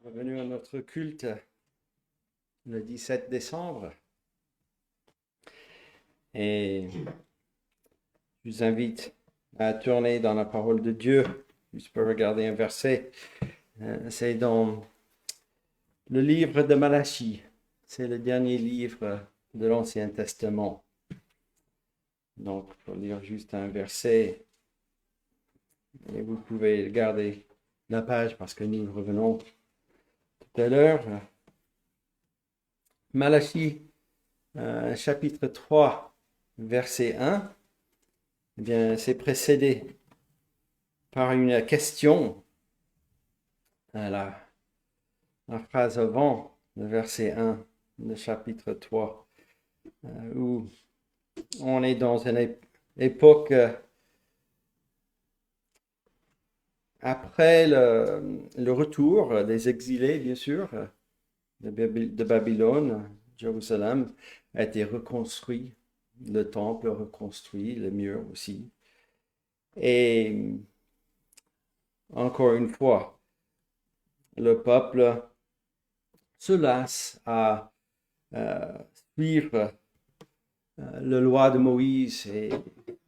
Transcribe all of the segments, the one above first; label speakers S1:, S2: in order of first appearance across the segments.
S1: Revenu à notre culte le 17 décembre. Et je vous invite à tourner dans la parole de Dieu. Je peux regarder un verset. C'est dans le livre de Malachie. C'est le dernier livre de l'Ancien Testament. Donc, pour lire juste un verset, et vous pouvez garder la page parce que nous revenons tout à l'heure. Malachie, chapitre 3, verset 1, eh bien, c'est précédé par une question. La phrase avant, le verset 1, le chapitre 3, où on est dans une époque après le retour des exilés, bien sûr, de Babylone. Jérusalem a été reconstruit, le temple reconstruit, le mur aussi. Et encore une fois, le peuple se lasse à suivre la loi de Moïse et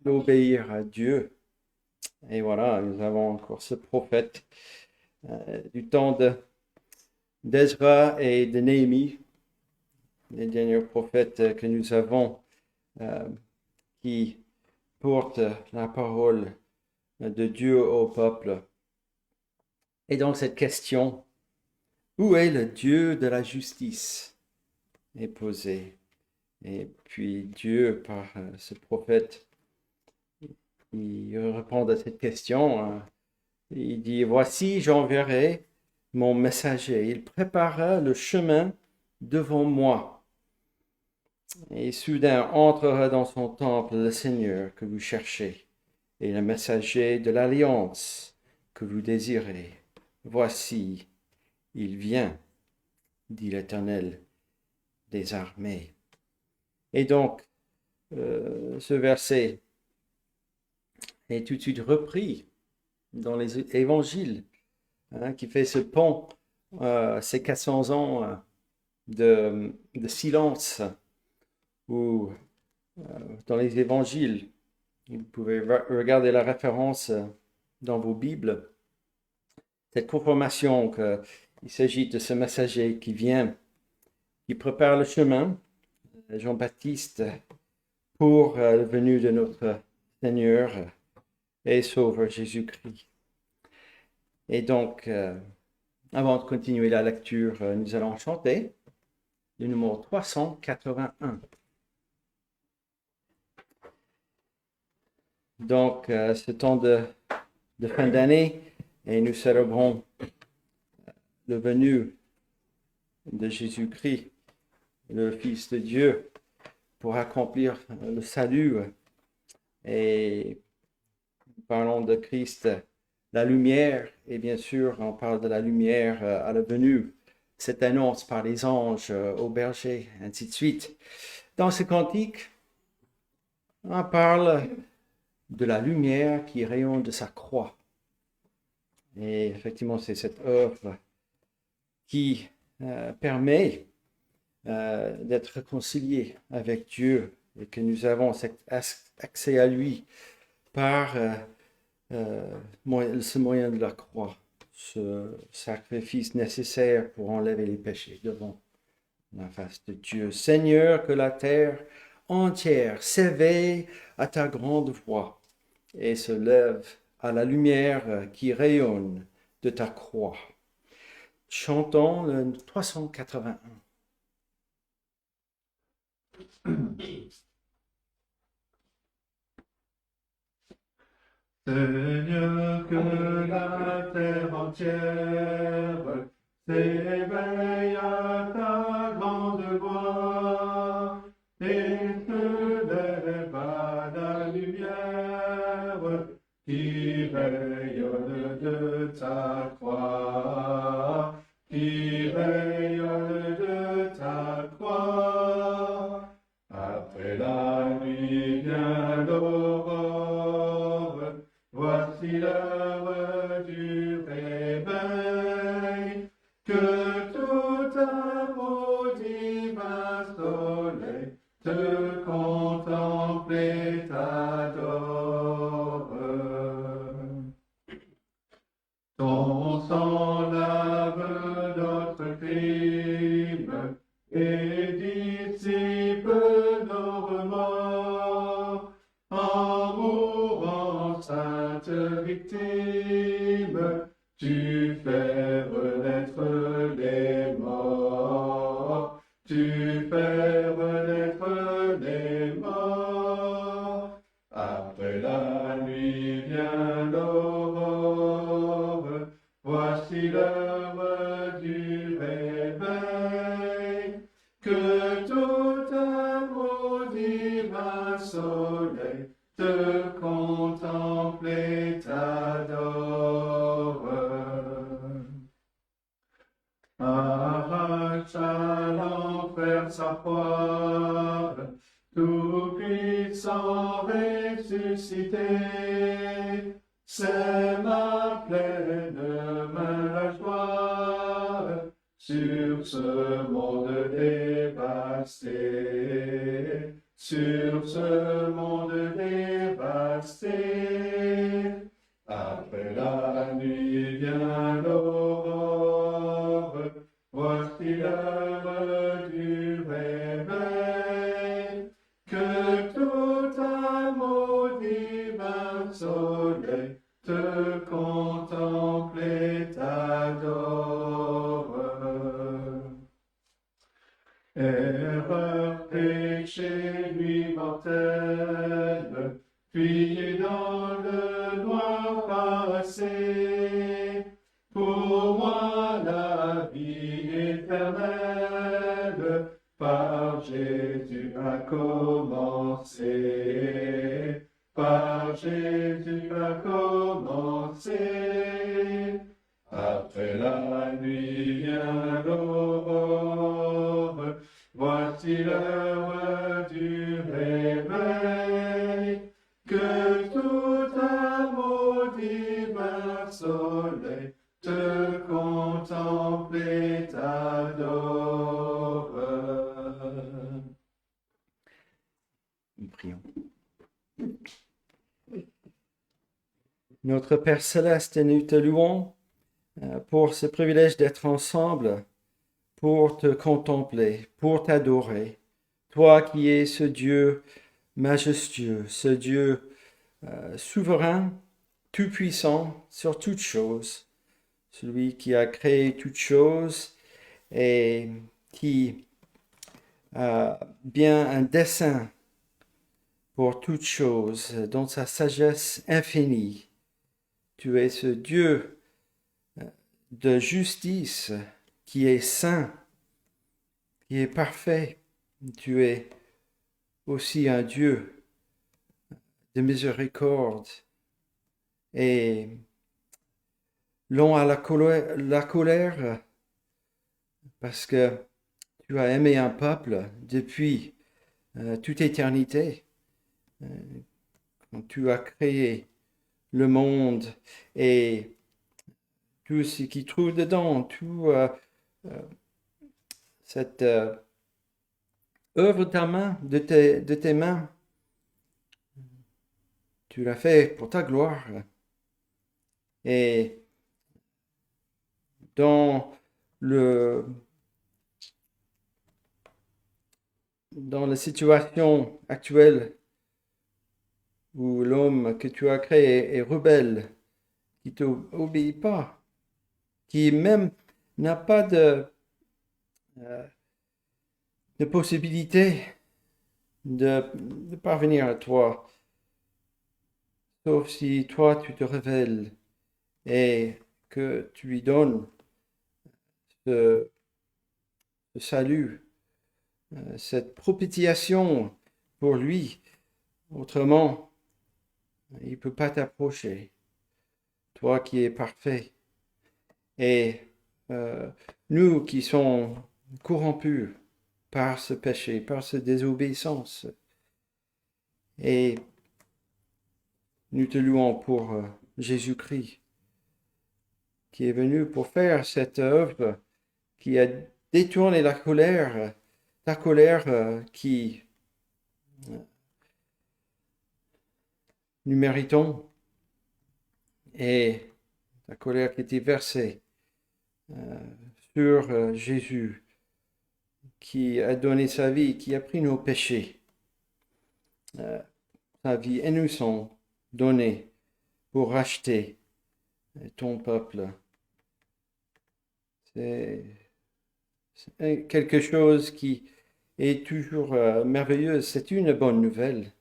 S1: d'obéir à Dieu. Et voilà, nous avons encore ce prophète du temps d'Ezra et de Néhémie, les derniers prophètes que nous avons, qui portent la parole de Dieu au peuple. Et donc cette question, où est le Dieu de la justice, est posée. Et puis Dieu, par ce prophète, il répond à cette question. Il dit, voici, j'enverrai mon messager. Il préparera le chemin devant moi. Et soudain entrera dans son temple le Seigneur que vous cherchez, et le messager de l'alliance que vous désirez. Voici, il vient, dit l'Éternel des armées. Et donc, ce verset est tout de suite repris dans les évangiles, qui fait ce pont, ces 400 ans de silence, où dans les évangiles, vous pouvez regarder la référence dans vos Bibles, cette confirmation qu'il s'agit de ce messager qui vient, qui prépare le chemin, Jean-Baptiste, pour la venue de notre Seigneur et Sauveur Jésus-Christ. Et donc, avant de continuer la lecture, nous allons chanter le numéro 381. Donc, ce temps de fin d'année, et nous célébrons le venue de Jésus-Christ, le Fils de Dieu, pour accomplir le salut. Et parlons de Christ, la lumière, et bien sûr, on parle de la lumière à la venue, cette annonce par les anges aux bergers, ainsi de suite. Dans ce cantique, on parle de la lumière qui rayonne de sa croix. Et effectivement, c'est cette œuvre qui permet d'être réconcilié avec Dieu et que nous avons cet accès à lui par ce moyen de la croix, ce sacrifice nécessaire pour enlever les péchés devant la face de Dieu. Seigneur, que la terre entière s'éveille à ta grande voix et se lève à la lumière qui rayonne de ta croix. Chantons le 381.
S2: Seigneur, que la terre entière s'éveille à ta grande voix et se lève à la lumière qui rayonne de ta croix, qui rayonne de ta croix. Après la nuit vient l'aurore, voici l'heure du réveil, que soleil, te contemple et t'adore. Ton sang lave notre crime et dissipe nos remords. En mourant, sainte victime, tu fais renaître les morts. Tu fais renaître les morts. Après la nuit vient l'aurore. Voici l'heure du réveil. Que tout amour divin soleil te contemple et t'adore. Arrache à l'enfer sa proie, tout-puissant ressuscité, c'est ma pleine main la joie sur ce monde dévasté, sur ce monde dévasté. Après la nuit vient l'aurore, voici l'heure du réveil. Que tout amour divin soleil te contemple et t'adore. Erreur, péché, nuit mortelle, fuyez dans le noir passé. Pour moi la vie éternelle par Jésus a commencé. Par Jésus a commencé. Après la nuit vient l'aurore. Voici l'heure du réveil. Que tout amour divin soleil te contemple et t'adore.
S1: Nous prions. Notre Père Céleste, nous te louons pour ce privilège d'être ensemble, pour te contempler, pour t'adorer. Toi qui es ce Dieu majestueux, ce Dieu souverain, tout-puissant sur toutes choses, celui qui a créé toutes choses et qui a bien un dessein pour toutes choses, dans sa sagesse infinie. Tu es ce Dieu de justice qui est saint, qui est parfait. Tu es aussi un Dieu de miséricorde et long à la colère parce que tu as aimé un peuple depuis toute éternité. Quand tu as créé le monde et tout ce qui trouve dedans, tout cette œuvre de ta main, de tes mains, tu l'as fait pour ta gloire. Et dans la situation actuelle où l'homme que tu as créé est rebelle, qui ne t'obéit pas, qui même n'a pas de possibilité de parvenir à toi, sauf si toi tu te révèles et que tu lui donnes ce salut, cette propitiation pour lui. Autrement, il ne peut pas t'approcher, toi qui es parfait. Et nous qui sommes corrompus par ce péché, par cette désobéissance. Et nous te louons pour Jésus-Christ, qui est venu pour faire cette œuvre, qui a détourné la colère ta colère qui nous méritons et ta colère qui était versée sur Jésus, qui a donné sa vie, qui a pris nos péchés, sa vie, et nous sont donnés pour racheter ton peuple. C'est quelque chose qui est toujours merveilleux. C'est une bonne nouvelle.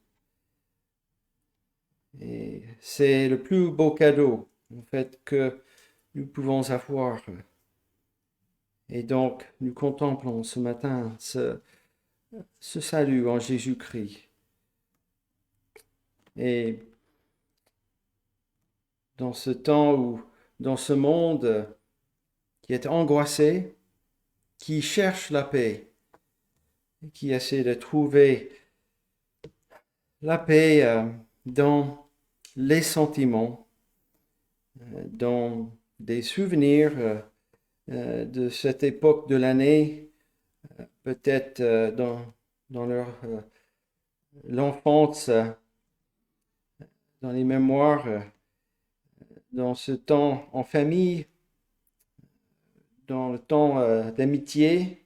S1: Et c'est le plus beau cadeau, en fait, que nous pouvons avoir. Et donc, nous contemplons ce matin ce salut en Jésus-Christ. Et dans ce temps où, dans ce monde qui est angoissé, qui cherche la paix, qui essaie de trouver la paix dans les sentiments, dans des souvenirs de cette époque de l'année, peut-être dans leur l'enfance, dans les mémoires, dans ce temps en famille, dans le temps d'amitié.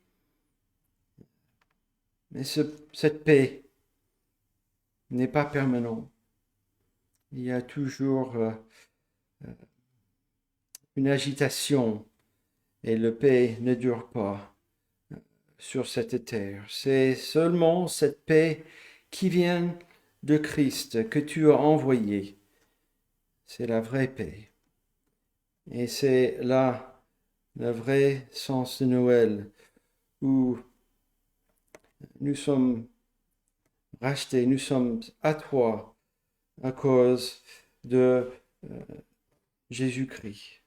S1: Mais cette paix n'est pas permanente. Il y a toujours une agitation et la paix ne dure pas sur cette terre. C'est seulement cette paix qui vient de Christ que tu as envoyé. C'est la vraie paix. Et c'est là le vrai sens de Noël où nous sommes rachetés, nous sommes à toi à cause de Jésus-Christ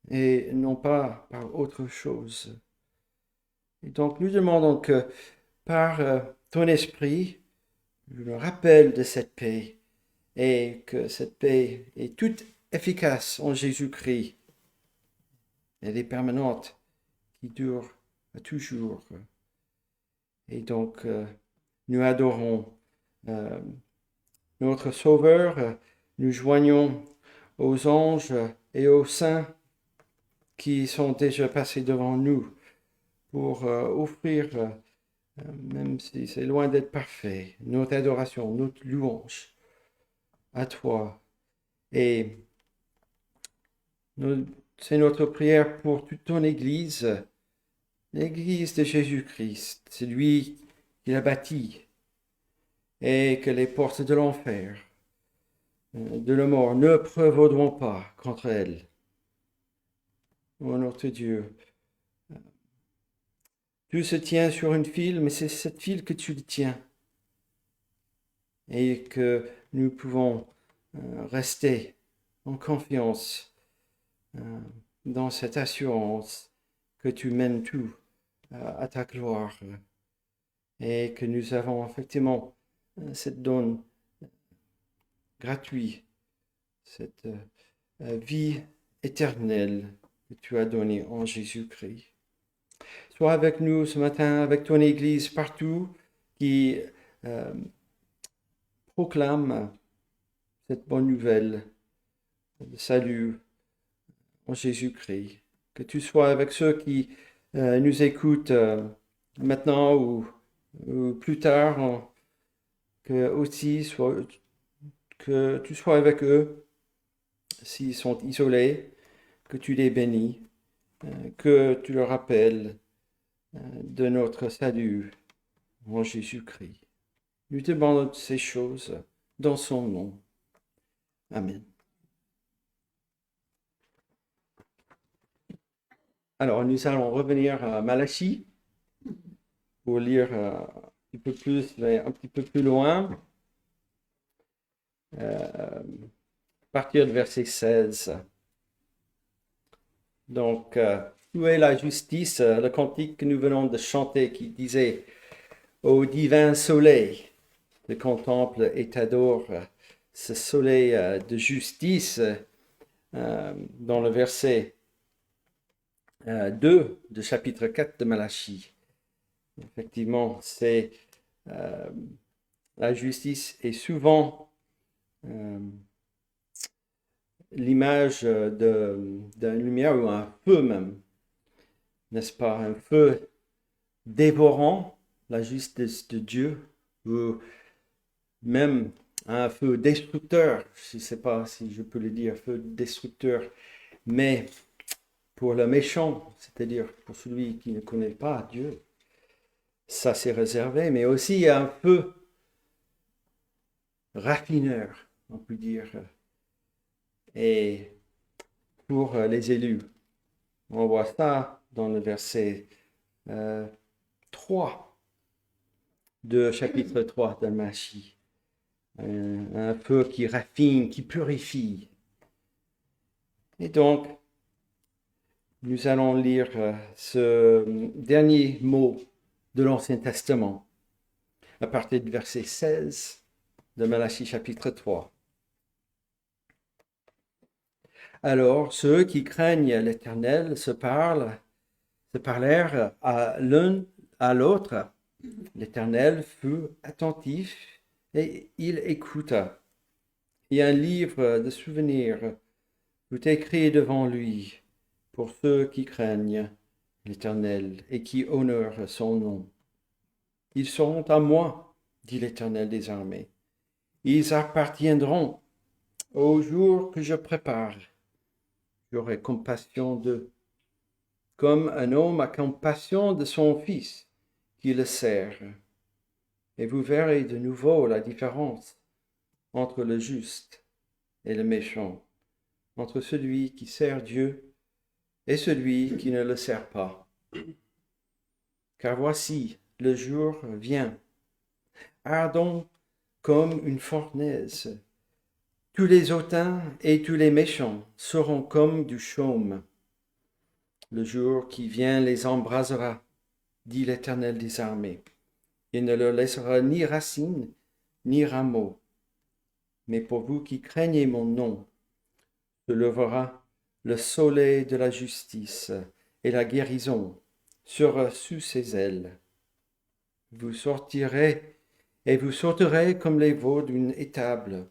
S1: et non pas par autre chose. Et donc nous demandons que par ton esprit, je me rappelle de cette paix et que cette paix est toute efficace en Jésus-Christ. Elle est permanente, qui dure toujours. Et donc nous adorons notre Sauveur, nous joignons aux anges et aux saints qui sont déjà passés devant nous pour offrir, même si c'est loin d'être parfait, notre adoration, notre louange à toi. Et c'est notre prière pour toute ton Église, l'Église de Jésus-Christ, c'est lui qui l'a bâtie, et que les portes de l'enfer, de la mort, ne prévaudront pas contre elle. Ô notre Dieu, tout se tient sur une file, mais c'est cette file que tu tiens. Et que nous pouvons rester en confiance dans cette assurance que tu mènes tout à ta gloire. Et que nous avons effectivement cette donne gratuite, cette vie éternelle que tu as donnée en Jésus-Christ. Sois avec nous ce matin, avec ton Église partout, qui proclame cette bonne nouvelle de salut en Jésus-Christ. Que tu sois avec ceux qui nous écoutent maintenant ou plus tard, que tu sois avec eux s'ils sont isolés, que tu les bénis, que tu leur rappelles de notre salut en Jésus-Christ. Nous te demandons ces choses dans son nom. Amen. Alors, nous allons revenir à Malachie pour lire un petit peu plus, mais un petit peu plus loin, à partir du verset 16. Donc, où est la justice? Le cantique que nous venons de chanter qui disait « Ô divin soleil, te contemple et t'adore ». Ce soleil de justice, dans le verset 2 du chapitre 4 de Malachie. Effectivement, c'est la justice est souvent l'image d'une lumière ou un feu même, n'est-ce pas? Un feu dévorant la justice de Dieu, ou même un feu destructeur, je ne sais pas si je peux le dire, feu destructeur, mais pour le méchant, c'est-à-dire pour celui qui ne connaît pas Dieu, ça c'est réservé, mais aussi un feu raffineur, on peut dire, et pour les élus. On voit ça dans le verset 3 de chapitre 3 de Malachie. Un feu qui raffine, qui purifie. Et donc, nous allons lire ce dernier mot de l'Ancien Testament à partir du verset 16 de Malachie chapitre 3. Alors, ceux qui craignent l'Éternel se parlèrent à l'un à l'autre. L'Éternel fut attentif et il écouta. Et un livre de souvenirs fut écrit devant lui pour ceux qui craignent l'Éternel et qui honorent son nom. Ils seront à moi, dit l'Éternel des armées. Ils appartiendront au jour que je prépare. J'aurai compassion d'eux, comme un homme a compassion de son fils qui le sert. Et vous verrez de nouveau la différence entre le juste et le méchant, entre celui qui sert Dieu et celui qui ne le sert pas. Car voici, le jour vient, ardent comme une fournaise. Tous les hautains et tous les méchants seront comme du chaume. Le jour qui vient les embrasera, dit l'Éternel des armées. Il ne leur laissera ni racine, ni rameaux. Mais pour vous qui craignez mon nom, se levera le soleil de la justice et la guérison sera sous ses ailes. Vous sortirez et vous sauterez comme les veaux d'une étable,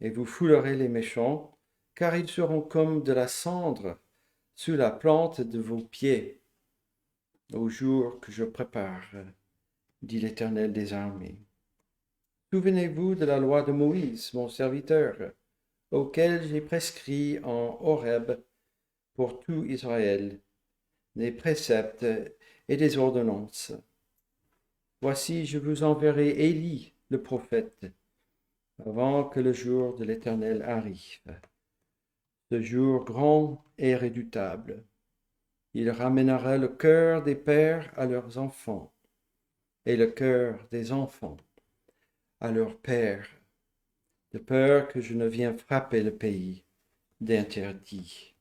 S1: et vous foulerez les méchants, car ils seront comme de la cendre sous la plante de vos pieds, au jour que je prépare, dit l'Éternel des armées. Souvenez-vous de la loi de Moïse, mon serviteur, auquel j'ai prescrit en Horeb pour tout Israël, des préceptes et des ordonnances. Voici, je vous enverrai Élie, le prophète, avant que le jour de l'Éternel arrive. Ce jour grand et redoutable. Il ramènera le cœur des pères à leurs enfants et le cœur des enfants à leurs pères, de peur que je ne vienne frapper le pays d'interdit.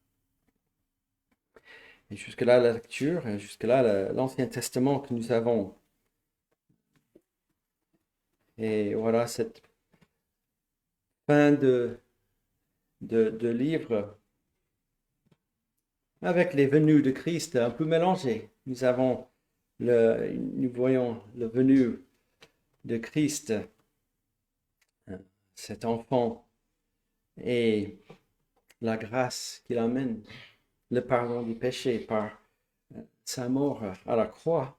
S1: Et jusque-là, la lecture, jusque-là, l'Ancien Testament que nous avons. Et voilà cette fin de livre avec les venues de Christ un peu mélangées. Nous voyons le venu de Christ, cet enfant, et la grâce qu'il amène, le pardon du péché par sa mort à la croix.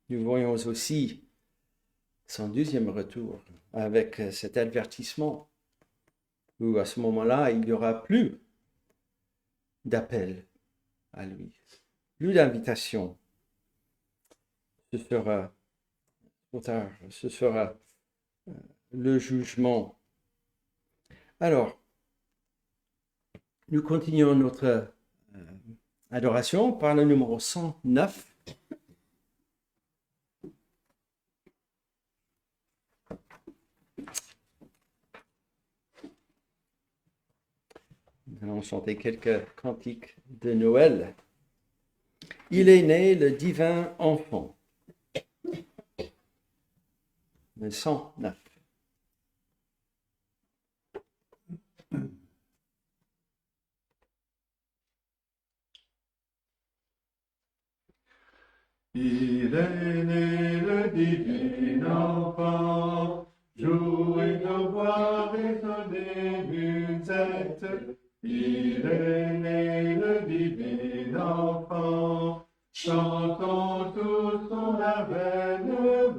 S1: Nous voyons aussi son deuxième retour avec cet avertissement où à ce moment-là, il n'y aura plus d'appel à lui, plus d'invitation. Ce sera trop tard, ce sera le jugement. Alors, nous continuons notre adoration par le numéro 109. Nous allons chanter quelques cantiques de Noël. Il est né le divin enfant. Le 109.
S2: Il est divin enfant, jouez nos voix résonner musette. Il est né le divin enfant, chantons tous son avènement.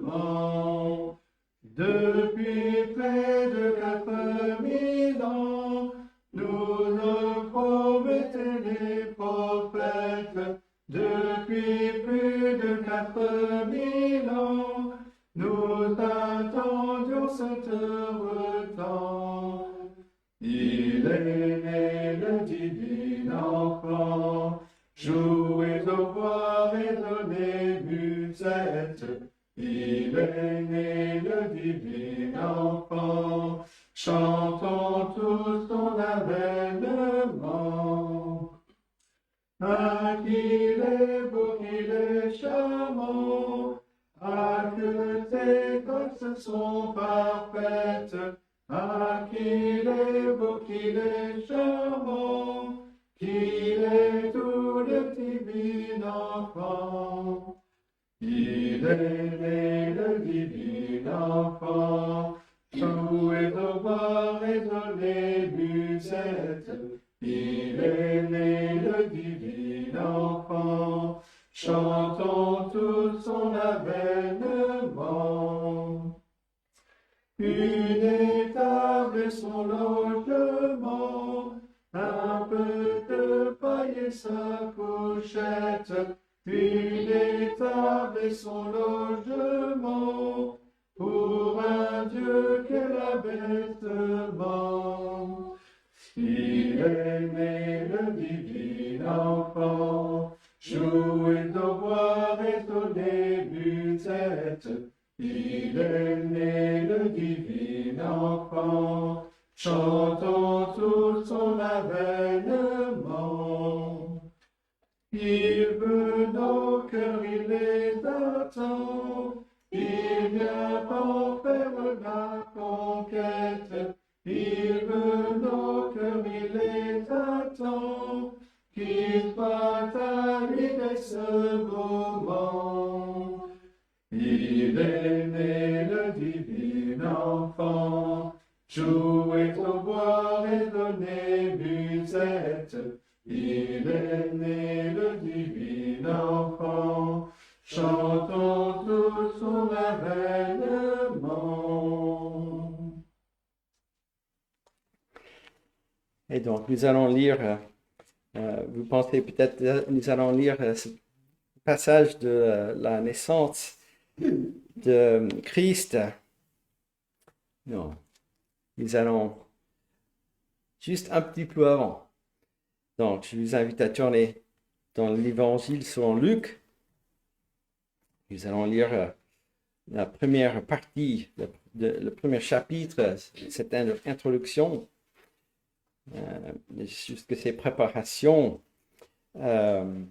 S2: Depuis près de 4000 ans, nous le promettaient les prophètes. Depuis plus de 4000 ans, nous attendions cet heureux temps. Il est né le divin enfant, jouez aux voix, résonnez musette. Il est né le divin enfant, chantons tous son avènement. Ah, qu'il est beau, qu'il est charmant, ah, que ses grâces sont parfaites, ah, qu'il est beau, qu'il est charmant, qu'il est tout le divin enfant. Il est né le divin enfant, jouez aux voix, résonnez musette. Il est né le divin enfant, chantons tous son avènement. Une étable et son logement, un peu de paille et sa couchette. Une étable et son logement, pour un Dieu quel abaissement. Il est né le divin enfant, jouez aux voix, résonnez musette. Il est né le divin enfant, chantons tous son avènement. Il veut nos cœurs, il les attend, il vient en faire la conquête. Il veut nos cœurs, il les attend, qu'il soit à lui dès ce moment. Il est né le divin enfant, jouez aux voix, résonnez musette. Il est né le divin enfant, chantons tous son avènement.
S1: Et donc, nous allons lire, vous pensez peut-être, nous allons lire ce passage de la naissance de Christ. Non, nous allons juste un petit peu avant. Donc, je vous invite à tourner dans l'évangile selon Luc. Nous allons lire la première partie, le premier chapitre, c'est une introduction, jusqu'à ces préparations, en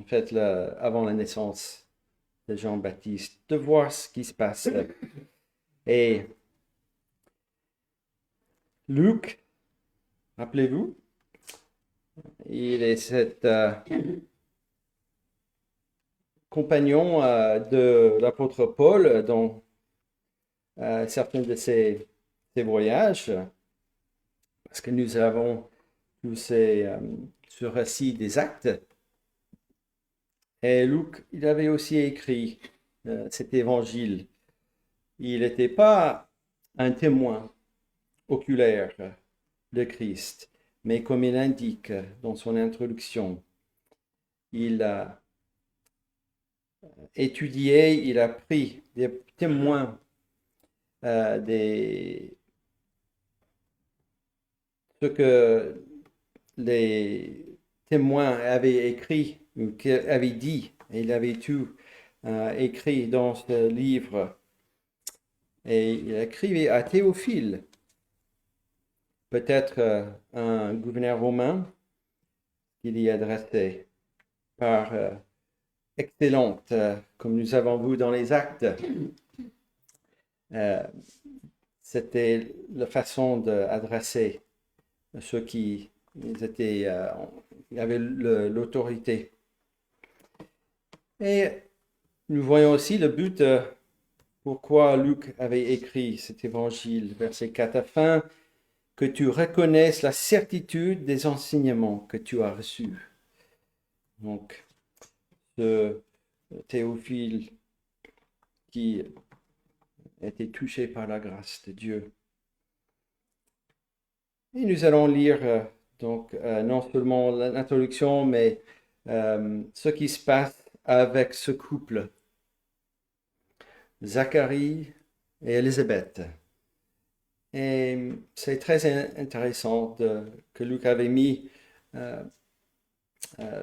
S1: fait, avant la naissance de Jean-Baptiste, de voir ce qui se passe. Et Luc, rappelez-vous, il est cet compagnon de l'apôtre Paul dans certains de ses voyages, parce que nous avons tout ce récit des actes. Et Luc, il avait aussi écrit cet évangile. Il n'était pas un témoin oculaire de Christ, mais comme il indique dans son introduction, il a étudié, il a pris des témoins, ce que les témoins avaient écrit ou avaient dit. Il avait tout écrit dans ce livre. Et il écrivait à Théophile, peut-être un gouverneur romain, qu'il y adressait par excellente, comme nous avons vu dans les actes. C'était la façon d'adresser ceux qui avaient l'autorité. Et nous voyons aussi le but pourquoi Luc avait écrit cet évangile, verset 4, afin que tu reconnaisses la certitude des enseignements que tu as reçus. Donc, ce Théophile qui a été touché par la grâce de Dieu. Et nous allons lire donc non seulement l'introduction, mais ce qui se passe avec ce couple, Zacharie et Élisabeth. Et c'est très intéressant que Luc avait mis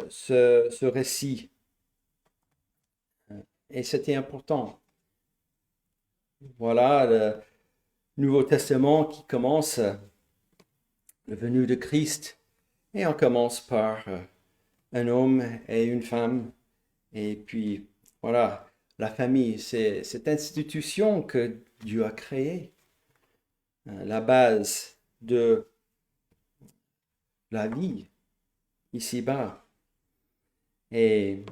S1: ce récit. Et c'était important. Voilà le Nouveau Testament qui commence, le venu de Christ. Et on commence par un homme et une femme. Et puis, voilà, la famille, c'est cette institution que Dieu a créée. La base de la vie ici-bas. Et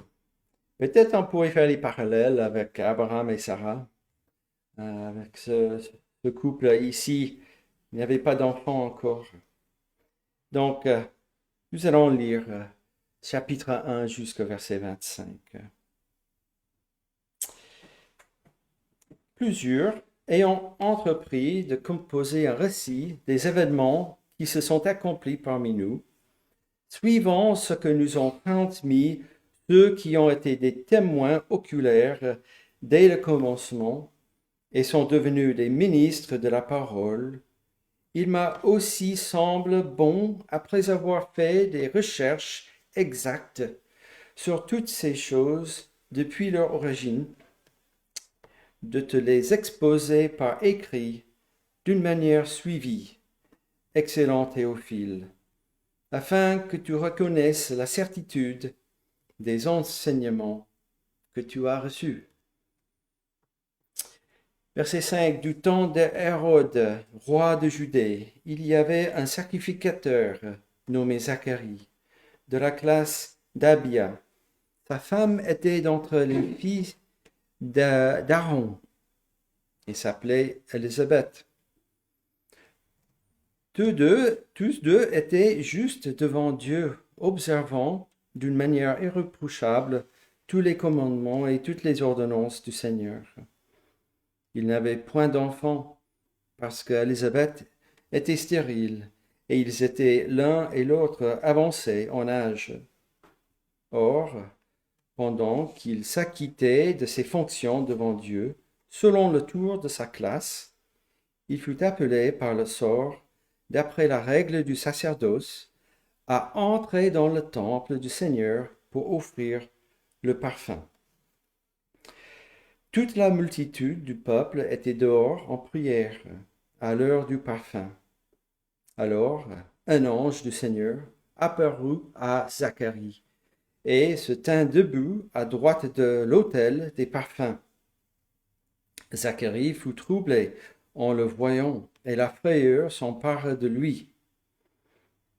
S1: peut-être on pourrait faire les parallèles avec Abraham et Sarah, avec ce couple ici. Il n'y avait pas d'enfant encore. Donc, nous allons lire chapitre 1 jusqu'au verset 25. Plusieurs ayant entrepris de composer un récit des événements qui se sont accomplis parmi nous, suivant ce que nous ont transmis ceux qui ont été des témoins oculaires dès le commencement et sont devenus des ministres de la parole, il m'a aussi semblé bon, après avoir fait des recherches exactes sur toutes ces choses depuis leur origine, de te les exposer par écrit d'une manière suivie, excellent Théophile, afin que tu reconnaisses la certitude des enseignements que tu as reçus. Verset 5. Du temps d'Hérode, roi de Judée, il y avait un sacrificateur nommé Zacharie, de la classe d'Abia. Sa femme était d'entre les filles d'Aaron et s'appelait Élisabeth. Tous deux étaient justes devant Dieu, observant d'une manière irréprochable tous les commandements et toutes les ordonnances du Seigneur. Ils n'avaient point d'enfants parce qu'Élisabeth était stérile et ils étaient l'un et l'autre avancés en âge. Or, pendant qu'il s'acquittait de ses fonctions devant Dieu, selon le tour de sa classe, il fut appelé par le sort, d'après la règle du sacerdoce, à entrer dans le temple du Seigneur pour offrir le parfum. Toute la multitude du peuple était dehors en prière à l'heure du parfum. Alors, un ange du Seigneur apparut à Zacharie et se tint debout à droite de l'autel des parfums. Zacharie fut troublé en le voyant, et la frayeur s'empara de lui.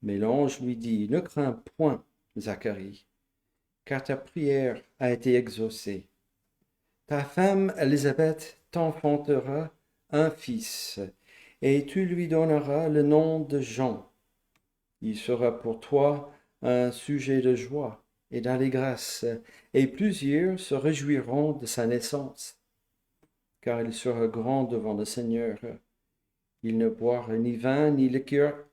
S1: Mais l'ange lui dit, « Ne crains point, Zacharie, car ta prière a été exaucée. Ta femme Élisabeth t'enfantera un fils, et tu lui donneras le nom de Jean. Il sera pour toi un sujet de joie et d'allégresse, et plusieurs se réjouiront de sa naissance, car il sera grand devant le Seigneur. Il ne boira ni vin ni liqueur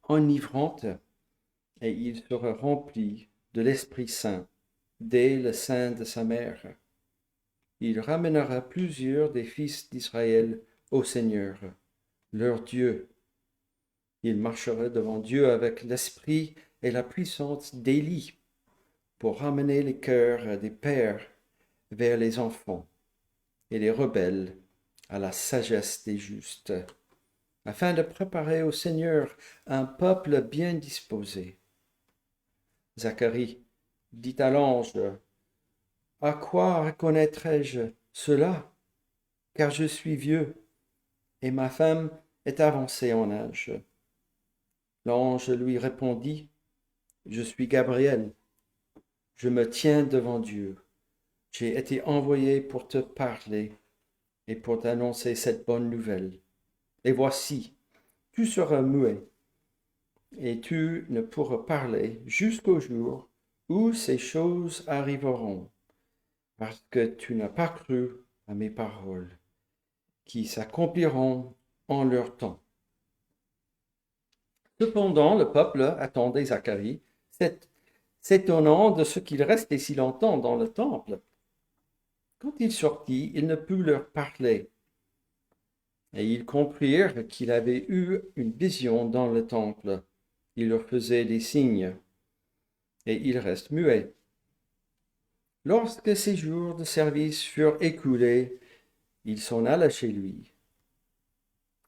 S1: enivrante, et il sera rempli de l'Esprit Saint dès le sein de sa mère. Il ramènera plusieurs des fils d'Israël au Seigneur, leur Dieu. Il marchera devant Dieu avec l'esprit et la puissance d'Élie pour ramener les cœurs des pères vers les enfants et les rebelles à la sagesse des justes, afin de préparer au Seigneur un peuple bien disposé. Zacharie dit à l'ange, « À quoi reconnaîtrai-je cela? Car je suis vieux, et ma femme est avancée en âge. » L'ange lui répondit, « Je suis Gabriel, je me tiens devant Dieu. J'ai été envoyé pour te parler et pour t'annoncer cette bonne nouvelle. Et voici, tu seras muet et tu ne pourras parler jusqu'au jour où ces choses arriveront, parce que tu n'as pas cru à mes paroles, qui s'accompliront en leur temps. Cependant, le peuple attendait Zacharie, s'étonnant de ce qu'il restait si longtemps dans le temple. Quand il sortit, il ne put leur parler. Et ils comprirent qu'il avait eu une vision dans le temple. Il leur faisait des signes, et il reste muet. Lorsque ses jours de service furent écoulés, il s'en alla chez lui.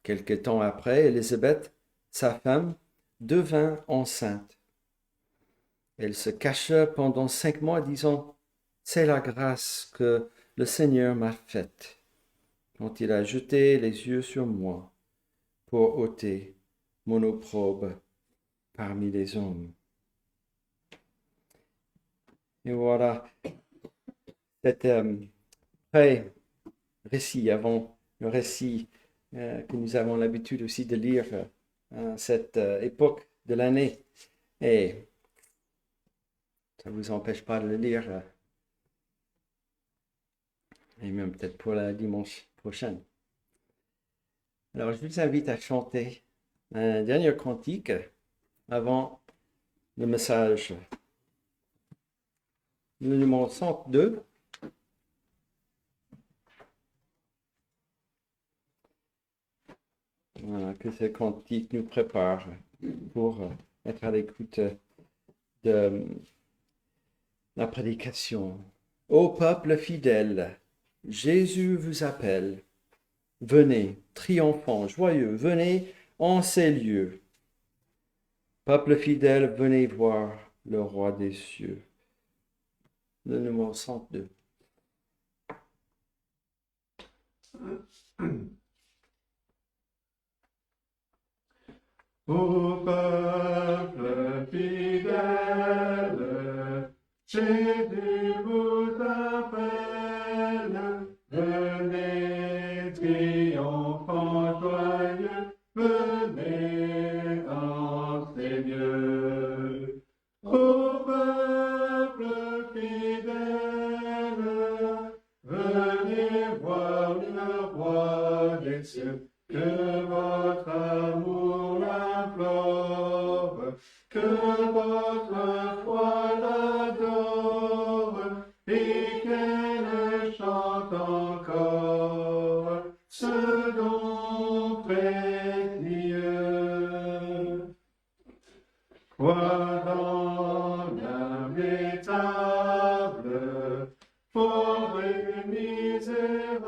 S1: Quelque temps après, Élisabeth, sa femme, devint enceinte. Elle se cacha pendant 5 mois, disant, « C'est la grâce que le Seigneur m'a faite, quand il a jeté les yeux sur moi pour ôter mon opprobre parmi les hommes. » Et voilà, cet récit avant le récit que nous avons l'habitude aussi de lire à cette époque de l'année. Et ça ne vous empêche pas de le lire, et même peut-être pour la dimanche prochaine. Alors, je vous invite à chanter un dernier cantique avant le message. Le numéro 102. Voilà, que ce cantique nous prépare pour être à l'écoute de la prédication. Ô peuple fidèle, Jésus vous appelle. Venez, triomphant, joyeux, venez en ces lieux. Peuple fidèle, venez voir le roi des cieux. Le numéro 102.
S2: Ô peuple fidèle, Jésus vous appelle. Venez, triomphant, joyeux, venez en ces lieux. Ô peuple fidèle, venez voir le roi des cieux, que votre amour l'implore, que votre foi l'adore, et qu'elle chante encore ce don précieux. Quoi dans l'invitable, pauvre et misérable,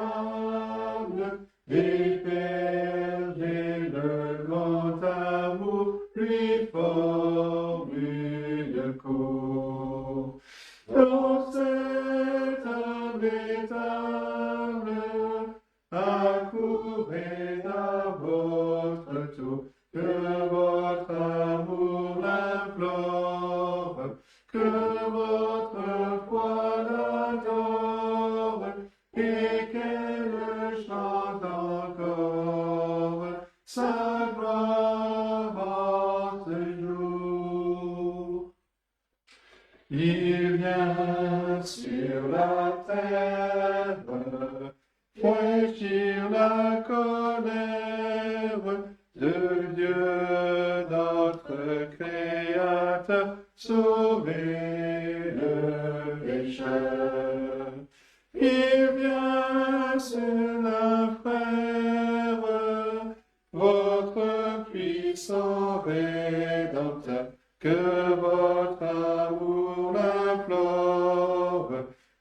S2: épergé le grand amour, lui formule court. Dans cette invitable, accourez à votre tour, que votre amour l'implore, que votre foi l'adore, et qu'elle chante encore sa gloire en ce jour. Il vient sur la terre, fraîchir la colère de Dieu notre Créateur, sauver le pécheur. Il vient, cela frère, votre puissant Rédempteur, que votre amour l'implore,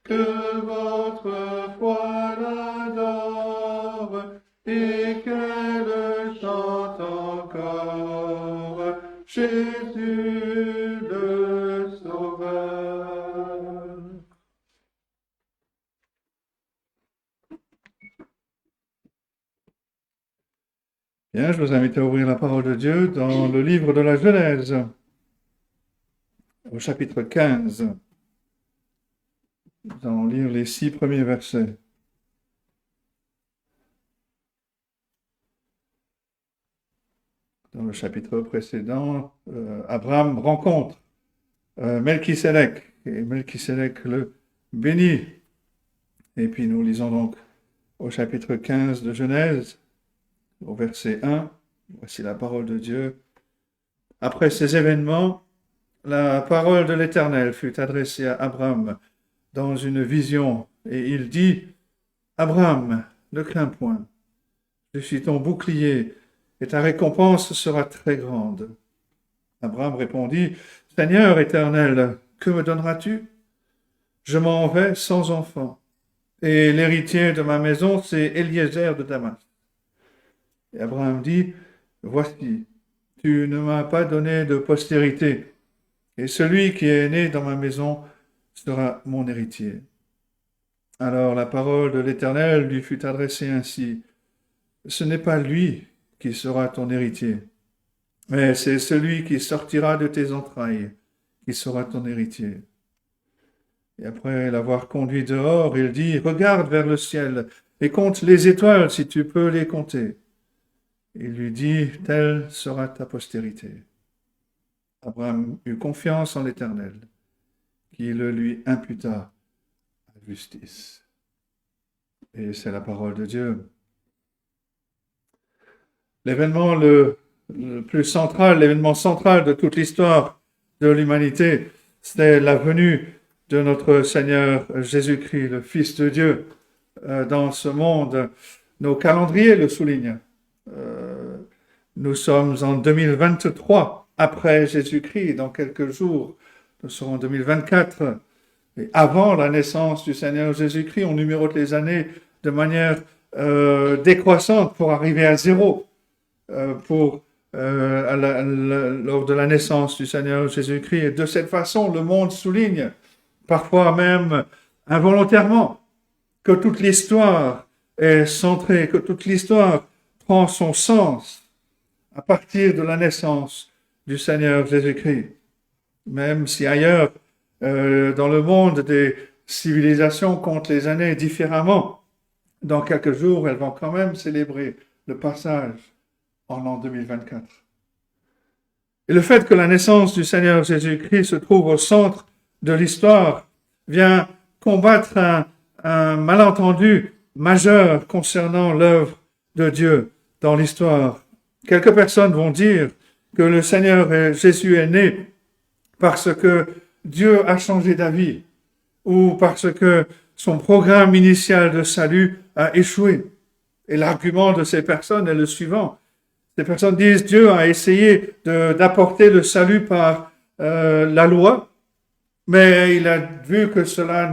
S2: que votre foi l'adore, et qu'elle chante encore Jésus le Sauveur. Bien, je vous invite à ouvrir la parole de Dieu dans le livre de la Genèse, au chapitre 15. Nous allons lire les 6 premiers versets. Dans le chapitre précédent, Abraham rencontre Melchisédek, et Melchisédek le bénit. Et puis nous lisons donc au chapitre 15 de Genèse, au verset 1, voici la parole de Dieu. Après ces événements, la parole de l'Éternel fut adressée à Abraham dans une vision, et il dit, « Abraham, ne crains point, je suis ton bouclier, et ta récompense sera très grande. » Abraham répondit, « Seigneur éternel, que me donneras-tu? Je m'en vais sans enfant, et l'héritier de ma maison, c'est Eliezer de Damas. » Et Abraham dit, « Voici, tu ne m'as pas donné de postérité, et celui qui est né dans ma maison sera mon héritier. » Alors la parole de l'Éternel lui fut adressée ainsi, « Ce n'est pas lui qui sera ton héritier, mais c'est celui qui sortira de tes entrailles qui sera ton héritier. » Et après l'avoir conduit dehors, il dit, « Regarde vers le ciel et compte les étoiles si tu peux les compter. » Il lui dit, « Telle sera ta postérité. » Abraham eut confiance en l'Éternel, qui le lui imputa à justice. Et c'est la parole de Dieu. L'événement le plus central, l'événement central de toute l'histoire de l'humanité, c'est la venue de notre Seigneur Jésus-Christ, le Fils de Dieu, dans ce monde. Nos calendriers le soulignent. Nous sommes en 2023, après Jésus-Christ. Dans quelques jours, nous serons en 2024. Et avant la naissance du Seigneur Jésus-Christ, on numérote les années de manière décroissante pour arriver à zéro. Lors de la naissance du Seigneur Jésus-Christ. Et de cette façon, le monde souligne, parfois même involontairement, que toute l'histoire est centrée, que toute l'histoire prend son sens à partir de la naissance du Seigneur Jésus-Christ. Même si ailleurs, dans le monde, des civilisations comptent les années différemment, dans quelques jours, elles vont quand même célébrer le passage en l'an 2024. Et le fait que la naissance du Seigneur Jésus-Christ se trouve au centre de l'histoire vient combattre un malentendu majeur concernant l'œuvre de Dieu dans l'histoire. Quelques personnes vont dire que le Seigneur Jésus est né parce que Dieu a changé d'avis ou parce que son programme initial de salut a échoué. Et l'argument de ces personnes est le suivant. Ces personnes disent Dieu a essayé d'apporter le salut par la loi, mais il a vu que cela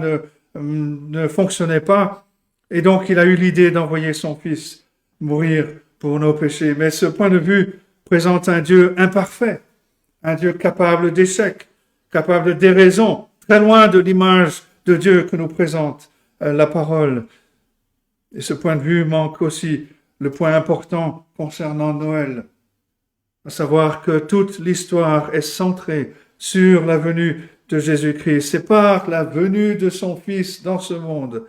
S2: ne fonctionnait pas, et donc il a eu l'idée d'envoyer son Fils mourir pour nos péchés. Mais ce point de vue présente un Dieu imparfait, un Dieu capable d'échec, capable de déraison, très loin de l'image de Dieu que nous présente la parole. Et ce point de vue manque aussi le point important concernant Noël, à savoir que toute l'histoire est centrée sur la venue de Jésus-Christ. C'est par la venue de son Fils dans ce monde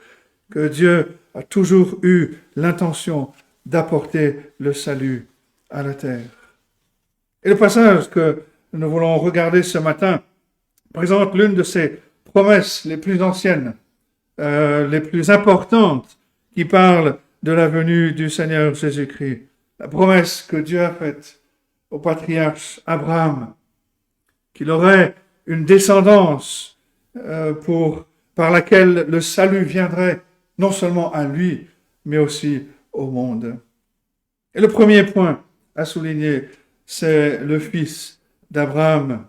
S2: que Dieu a toujours eu l'intention d'apporter le salut à la terre. Et le passage que nous voulons regarder ce matin présente l'une de ces promesses les plus anciennes, les plus importantes, qui parle de la venue du Seigneur Jésus-Christ. La promesse que Dieu a faite au patriarche Abraham, qu'il aurait une descendance par laquelle le salut viendrait non seulement à lui, mais aussi au monde. Et le premier point à souligner, c'est le fils d'Abraham.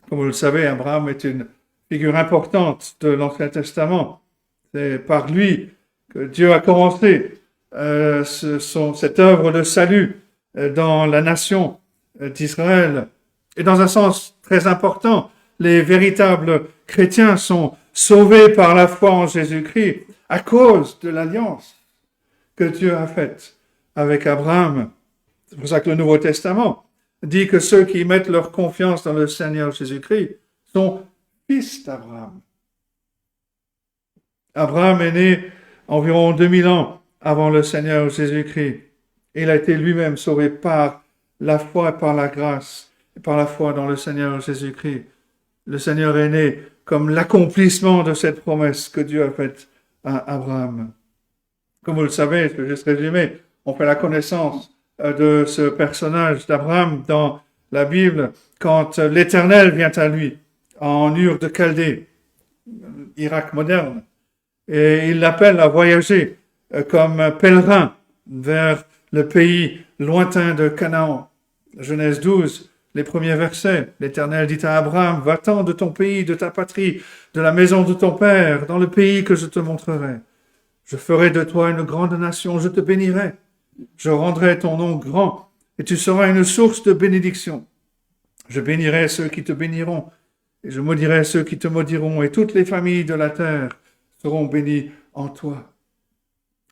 S2: Comme vous le savez, Abraham est une figure importante de l'Ancien Testament. C'est par lui que Dieu a commencé cette œuvre de salut dans la nation d'Israël. Et dans un sens très important, les véritables chrétiens sont sauvés par la foi en Jésus-Christ à cause de l'alliance que Dieu a faite avec Abraham. C'est pour ça que le Nouveau Testament dit que ceux qui mettent leur confiance dans le Seigneur Jésus-Christ sont fils d'Abraham. Abraham est né environ 2000 ans avant le Seigneur Jésus-Christ. Il a été lui-même sauvé par la foi et par la grâce, et par la foi dans le Seigneur Jésus-Christ. Le Seigneur est né comme l'accomplissement de cette promesse que Dieu a faite à Abraham. Comme vous le savez, je vais juste résumer, on fait la connaissance de ce personnage d'Abraham dans la Bible quand l'Éternel vient à lui en Ur de Chaldée, Irak moderne, et il l'appelle à voyager comme pèlerin vers le pays lointain de Canaan. Genèse 12, les premiers versets. L'Éternel dit à Abraham, va-t'en de ton pays, de ta patrie, de la maison de ton père, dans le pays que je te montrerai. Je ferai de toi une grande nation, je te bénirai. Je rendrai ton nom grand, et tu seras une source de bénédiction. Je bénirai ceux qui te béniront, et je maudirai ceux qui te maudiront, et toutes les familles de la terre seront bénies en toi.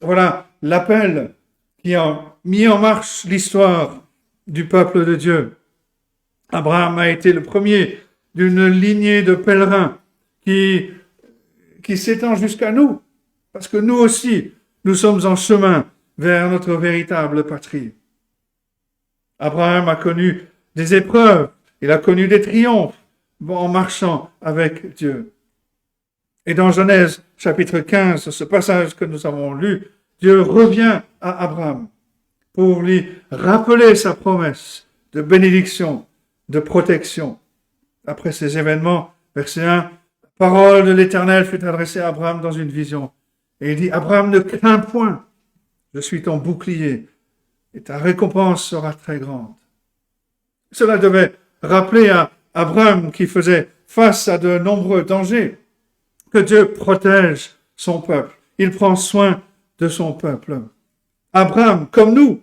S2: Voilà l'appel qui a mis en marche l'histoire du peuple de Dieu. Abraham a été le premier d'une lignée de pèlerins qui s'étend jusqu'à nous, parce que nous aussi, nous sommes en chemin vers notre véritable patrie. Abraham a connu des épreuves, il a connu des triomphes en marchant avec Dieu. Et dans Genèse chapitre 15, ce passage que nous avons lu, Dieu revient à Abraham pour lui rappeler sa promesse de bénédiction, de protection. Après ces événements, verset 1, la parole de l'Éternel fut adressée à Abraham dans une vision. Et il dit, Abraham, ne crains point, je suis ton bouclier, et ta récompense sera très grande. Cela devait rappeler à Abraham qui faisait face à de nombreux dangers, que Dieu protège son peuple. Il prend soin de son peuple. Abraham, comme nous,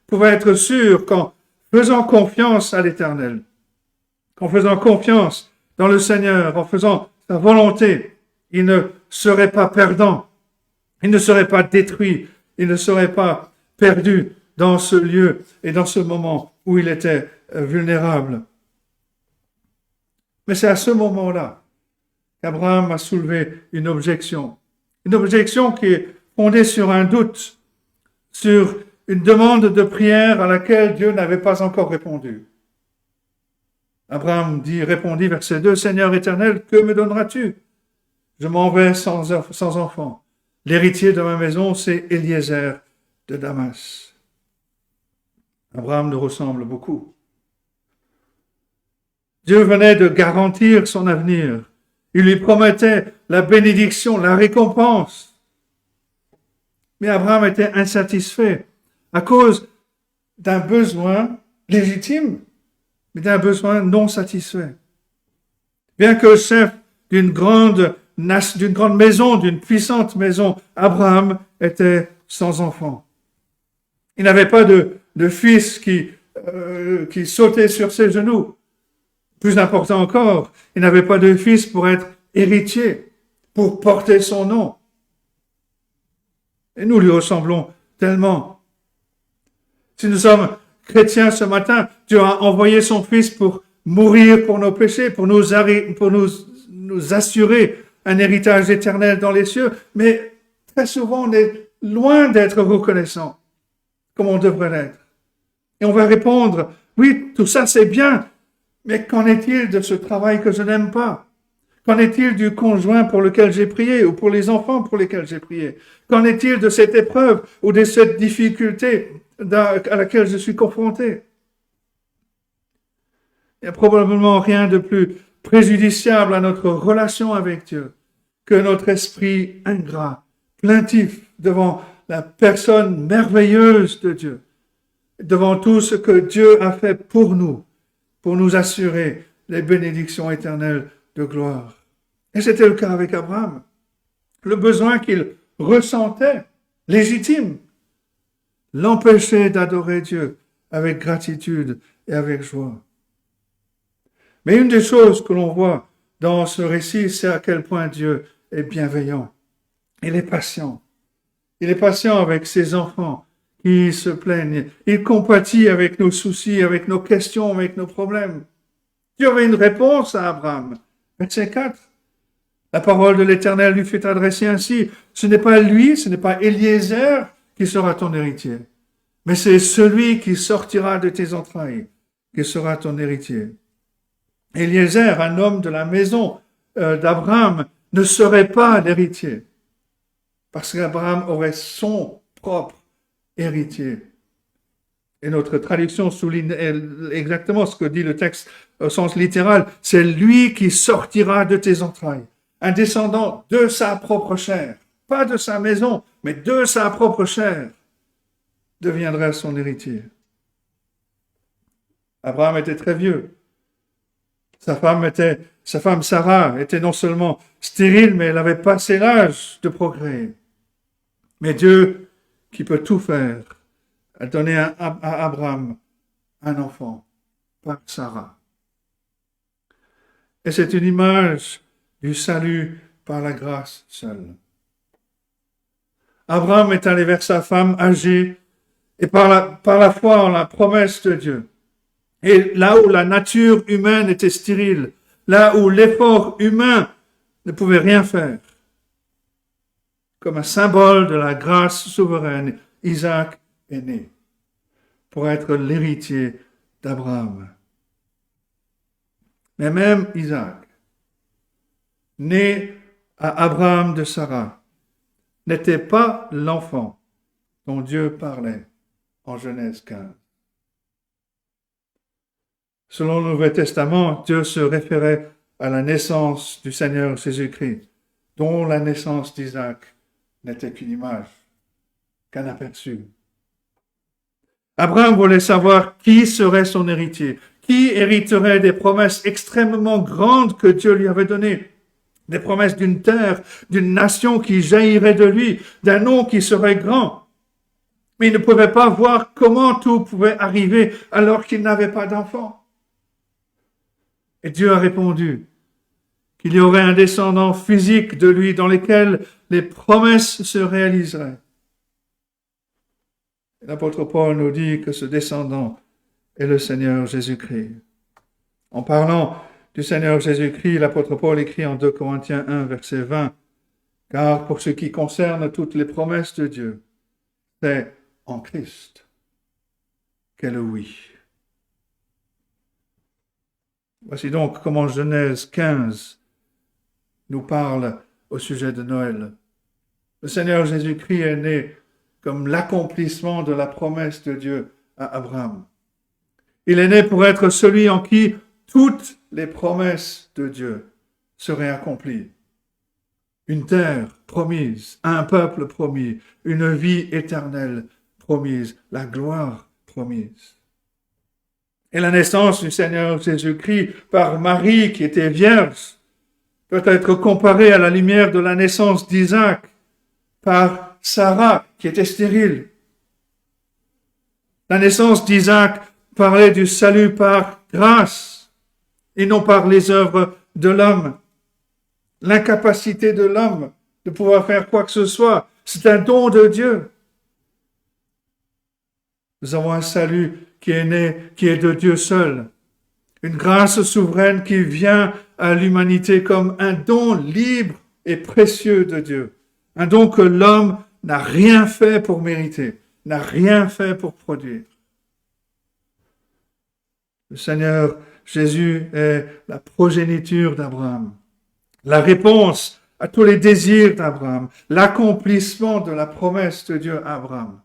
S2: pouvait être sûr qu'en faisant confiance à l'Éternel, qu'en faisant confiance dans le Seigneur, en faisant sa volonté, il ne serait pas perdant, il ne serait pas détruit, il ne serait pas perdu dans ce lieu et dans ce moment où il était vulnérable. Mais c'est à ce moment-là qu'Abraham a soulevé une objection qui est fondée sur un doute, sur une demande de prière à laquelle Dieu n'avait pas encore répondu. Abraham répondit, verset 2, Seigneur éternel, que me donneras-tu? Je m'en vais sans enfant. L'héritier de ma maison, c'est Eliezer de Damas. Abraham nous ressemble beaucoup. Dieu venait de garantir son avenir. Il lui promettait la bénédiction, la récompense. Mais Abraham était insatisfait à cause d'un besoin légitime, mais d'un besoin non satisfait. Bien que chef d'une grande maison, d'une puissante maison, Abraham était sans enfant. Il n'avait pas de fils qui sautait sur ses genoux. Plus important encore, il n'avait pas de fils pour être héritier, pour porter son nom. Et nous lui ressemblons tellement. Si nous sommes chrétiens ce matin, Dieu a envoyé son Fils pour mourir pour nos péchés, pour nous assurer un héritage éternel dans les cieux. Mais très souvent, on est loin d'être reconnaissant, comme on devrait l'être. Et on va répondre, oui, tout ça c'est bien, mais qu'en est-il de ce travail que je n'aime pas? Qu'en est-il du conjoint pour lequel j'ai prié ou pour les enfants pour lesquels j'ai prié? Qu'en est-il de cette épreuve ou de cette difficulté à laquelle je suis confronté? Il n'y a probablement rien de plus préjudiciable à notre relation avec Dieu que notre esprit ingrat, plaintif devant la personne merveilleuse de Dieu, devant tout ce que Dieu a fait pour nous assurer les bénédictions éternelles de gloire. Et c'était le cas avec Abraham. Le besoin qu'il ressentait, légitime, l'empêchait d'adorer Dieu avec gratitude et avec joie. Mais une des choses que l'on voit dans ce récit, c'est à quel point Dieu est bienveillant. Il est patient. Il est patient avec ses enfants qui se plaignent. Il compatit avec nos soucis, avec nos questions, avec nos problèmes. Dieu avait une réponse à Abraham. Verset 4. La parole de l'Éternel lui fut adressée ainsi. Ce n'est pas lui, ce n'est pas Eliezer qui sera ton héritier, mais c'est celui qui sortira de tes entrailles qui sera ton héritier. Eliezer, un homme de la maison d'Abraham, ne serait pas l'héritier, parce qu'Abraham aurait son propre héritier. Et notre traduction souligne exactement ce que dit le texte au sens littéral. C'est lui qui sortira de tes entrailles. Un descendant de sa propre chair, pas de sa maison, mais de sa propre chair, deviendra son héritier. Abraham était très vieux. Sa femme Sarah était non seulement stérile, mais elle avait passé l'âge de procréer. Mais Dieu, qui peut tout faire, a donné à Abraham un enfant par Sarah. Et c'est une image du salut par la grâce seule. Abraham est allé vers sa femme âgée et par la foi en la promesse de Dieu. Et là où la nature humaine était stérile, là où l'effort humain ne pouvait rien faire, comme un symbole de la grâce souveraine, Isaac est né pour être l'héritier d'Abraham. Mais même Isaac, né à Abraham de Sarah, n'était pas l'enfant dont Dieu parlait en Genèse 15. Selon le Nouveau Testament, Dieu se référait à la naissance du Seigneur Jésus-Christ, dont la naissance d'Isaac n'était qu'une image, qu'un aperçu. Abraham voulait savoir qui serait son héritier, qui hériterait des promesses extrêmement grandes que Dieu lui avait données, des promesses d'une terre, d'une nation qui jaillirait de lui, d'un nom qui serait grand. Mais il ne pouvait pas voir comment tout pouvait arriver alors qu'il n'avait pas d'enfant. Et Dieu a répondu qu'il y aurait un descendant physique de lui dans lequel les promesses se réaliseraient. L'apôtre Paul nous dit que ce descendant est le Seigneur Jésus-Christ. En parlant du Seigneur Jésus-Christ, l'apôtre Paul écrit en 2 Corinthiens 1, verset 20, « Car pour ce qui concerne toutes les promesses de Dieu, c'est en Christ qu'est le oui. » Voici donc comment Genèse 15 nous parle au sujet de Noël. Le Seigneur Jésus-Christ est né comme l'accomplissement de la promesse de Dieu à Abraham. Il est né pour être celui en qui toutes les promesses de Dieu seraient accomplies. Une terre promise, un peuple promis, une vie éternelle promise, la gloire promise. Et la naissance du Seigneur Jésus-Christ par Marie qui était vierge peut être comparée à la lumière de la naissance d'Isaac par Sarah qui était stérile. La naissance d'Isaac parlait du salut par grâce et non par les œuvres de l'homme. L'incapacité de l'homme de pouvoir faire quoi que ce soit, c'est un don de Dieu. Nous avons un salut qui est né, qui est de Dieu seul. Une grâce souveraine qui vient à l'humanité comme un don libre et précieux de Dieu. Un don que l'homme n'a rien fait pour mériter, n'a rien fait pour produire. Le Seigneur Jésus est la progéniture d'Abraham, la réponse à tous les désirs d'Abraham, l'accomplissement de la promesse de Dieu à Abraham,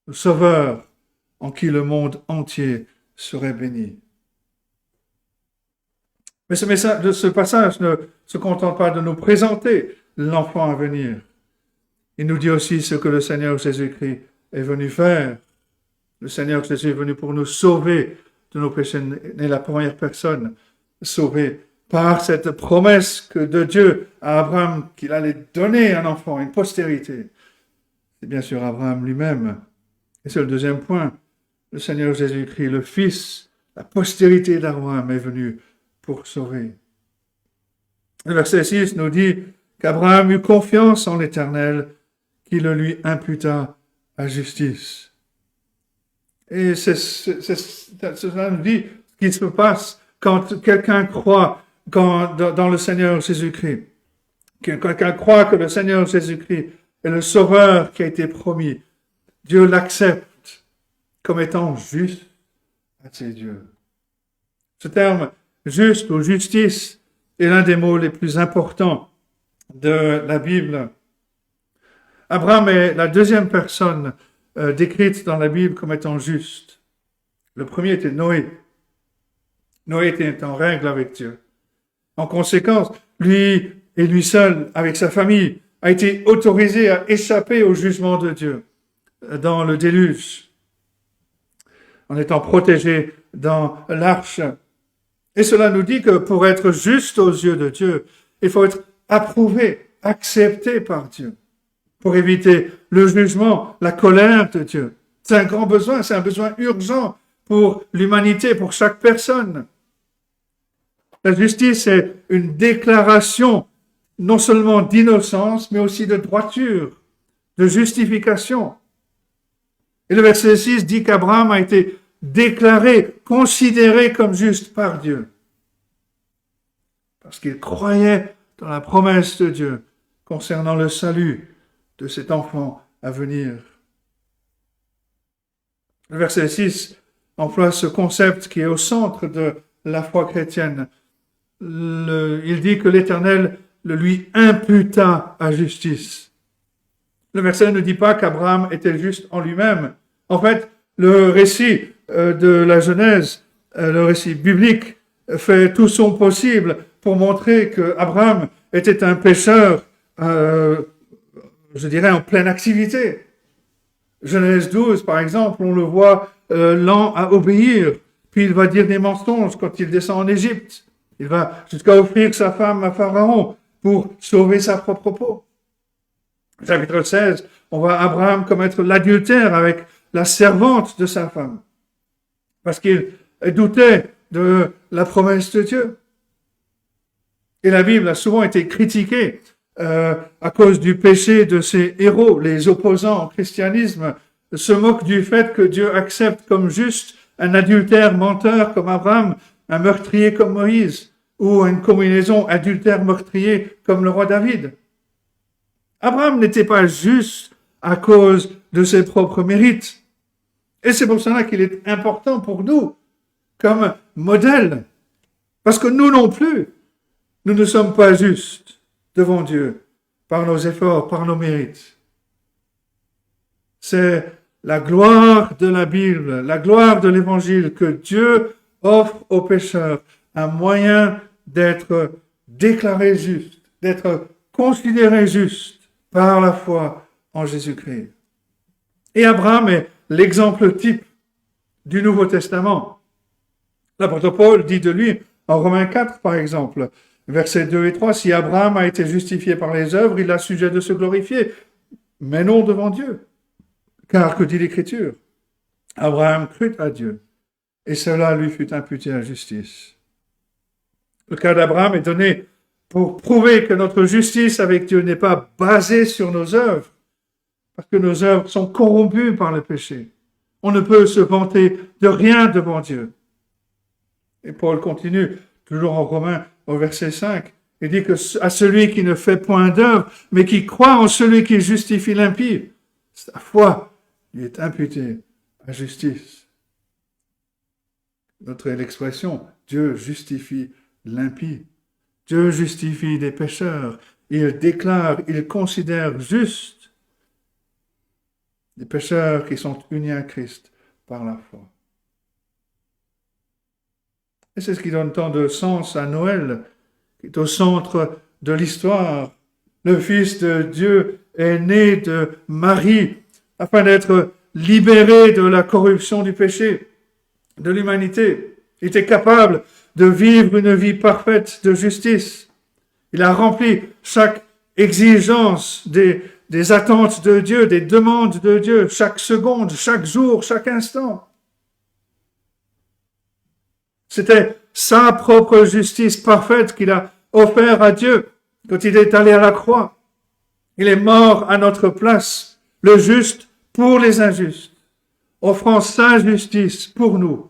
S2: le Sauveur en qui le monde entier serait béni. Mais ce passage ne se contente pas de nous présenter l'enfant à venir. Il nous dit aussi ce que le Seigneur Jésus-Christ est venu faire. Le Seigneur Jésus est venu pour nous sauver de nos péchés, né la première personne, sauvée par cette promesse que de Dieu à Abraham qu'il allait donner un enfant, une postérité. C'est bien sûr Abraham lui-même. Et c'est le deuxième point. Le Seigneur Jésus-Christ, le Fils, la postérité d'Abraham est venu pour sauver. Le verset 6 nous dit qu'Abraham eut confiance en l'Éternel, qui le lui imputa à justice. Et cela nous dit ce qui se passe quand quelqu'un croit dans le Seigneur Jésus-Christ. Que quelqu'un croit que le Seigneur Jésus-Christ est le Sauveur qui a été promis, Dieu l'accepte comme étant juste à ses yeux. Ce terme juste ou justice est l'un des mots les plus importants de la Bible. Abraham est la deuxième personne décrite dans la Bible comme étant juste. Le premier était Noé. Noé était en règle avec Dieu. En conséquence, lui et lui seul, avec sa famille, a été autorisé à échapper au jugement de Dieu dans le déluge, en étant protégé dans l'arche. Et cela nous dit que pour être juste aux yeux de Dieu, il faut être approuvé, accepté par Dieu, pour éviter le jugement, la colère de Dieu. C'est un grand besoin, c'est un besoin urgent pour l'humanité, pour chaque personne. La justice est une déclaration non seulement d'innocence, mais aussi de droiture, de justification. Et le verset 6 dit qu'Abraham a été déclaré, considéré comme juste par Dieu. Parce qu'il croyait dans la promesse de Dieu concernant le salut de cet enfant à venir. Le verset 6 emploie ce concept qui est au centre de la foi chrétienne. Il dit que l'Éternel le lui imputa à justice. Le verset ne dit pas qu'Abraham était juste en lui-même. En fait, le récit de la Genèse, le récit biblique, fait tout son possible pour montrer qu'Abraham était un pécheur, je dirais, en pleine activité. Genèse 12, par exemple, on le voit lent à obéir, puis il va dire des mensonges quand il descend en Égypte. Il va jusqu'à offrir sa femme à Pharaon pour sauver sa propre peau. Chapitre 16, on voit Abraham commettre l'adultère avec la servante de sa femme, parce qu'il doutait de la promesse de Dieu. Et la Bible a souvent été critiquée à cause du péché de ses héros. Les opposants au christianisme se moquent du fait que Dieu accepte comme juste un adultère menteur comme Abraham, un meurtrier comme Moïse, ou une combinaison adultère-meurtrier comme le roi David. Abraham n'était pas juste à cause de ses propres mérites. Et c'est pour cela qu'il est important pour nous comme modèle. Parce que nous non plus, nous ne sommes pas justes devant Dieu par nos efforts, par nos mérites. C'est la gloire de la Bible, la gloire de l'Évangile que Dieu offre aux pécheurs un moyen d'être déclaré juste, d'être considéré juste par la foi en Jésus-Christ. Et Abraham est l'exemple type du Nouveau Testament. L'apôtre Paul dit de lui, en Romains 4 par exemple, versets 2 et 3, « Si Abraham a été justifié par les œuvres, il a sujet de se glorifier, mais non devant Dieu. Car que dit l'Écriture? Abraham crut à Dieu, et cela lui fut imputé à justice. » Le cas d'Abraham est donné pour prouver que notre justice avec Dieu n'est pas basée sur nos œuvres, parce que nos œuvres sont corrompues par le péché. On ne peut se vanter de rien devant Dieu. Et Paul continue, toujours en Romains, au verset 5, il dit que à celui qui ne fait point d'œuvre, mais qui croit en celui qui justifie l'impie, sa foi lui est imputée à justice. Notre l'expression, Dieu justifie l'impie. Dieu justifie des pécheurs. Il déclare, il considère juste les pécheurs qui sont unis à Christ par la foi. Et c'est ce qui donne tant de sens à Noël, qui est au centre de l'histoire. Le Fils de Dieu est né de Marie afin d'être libéré de la corruption du péché, de l'humanité. Il était capable de vivre une vie parfaite de justice. Il a rempli chaque exigence des attentes de Dieu, des demandes de Dieu, chaque seconde, chaque jour, chaque instant. C'était sa propre justice parfaite qu'il a offert à Dieu quand il est allé à la croix. Il est mort à notre place, le juste pour les injustes, offrant sa justice pour nous,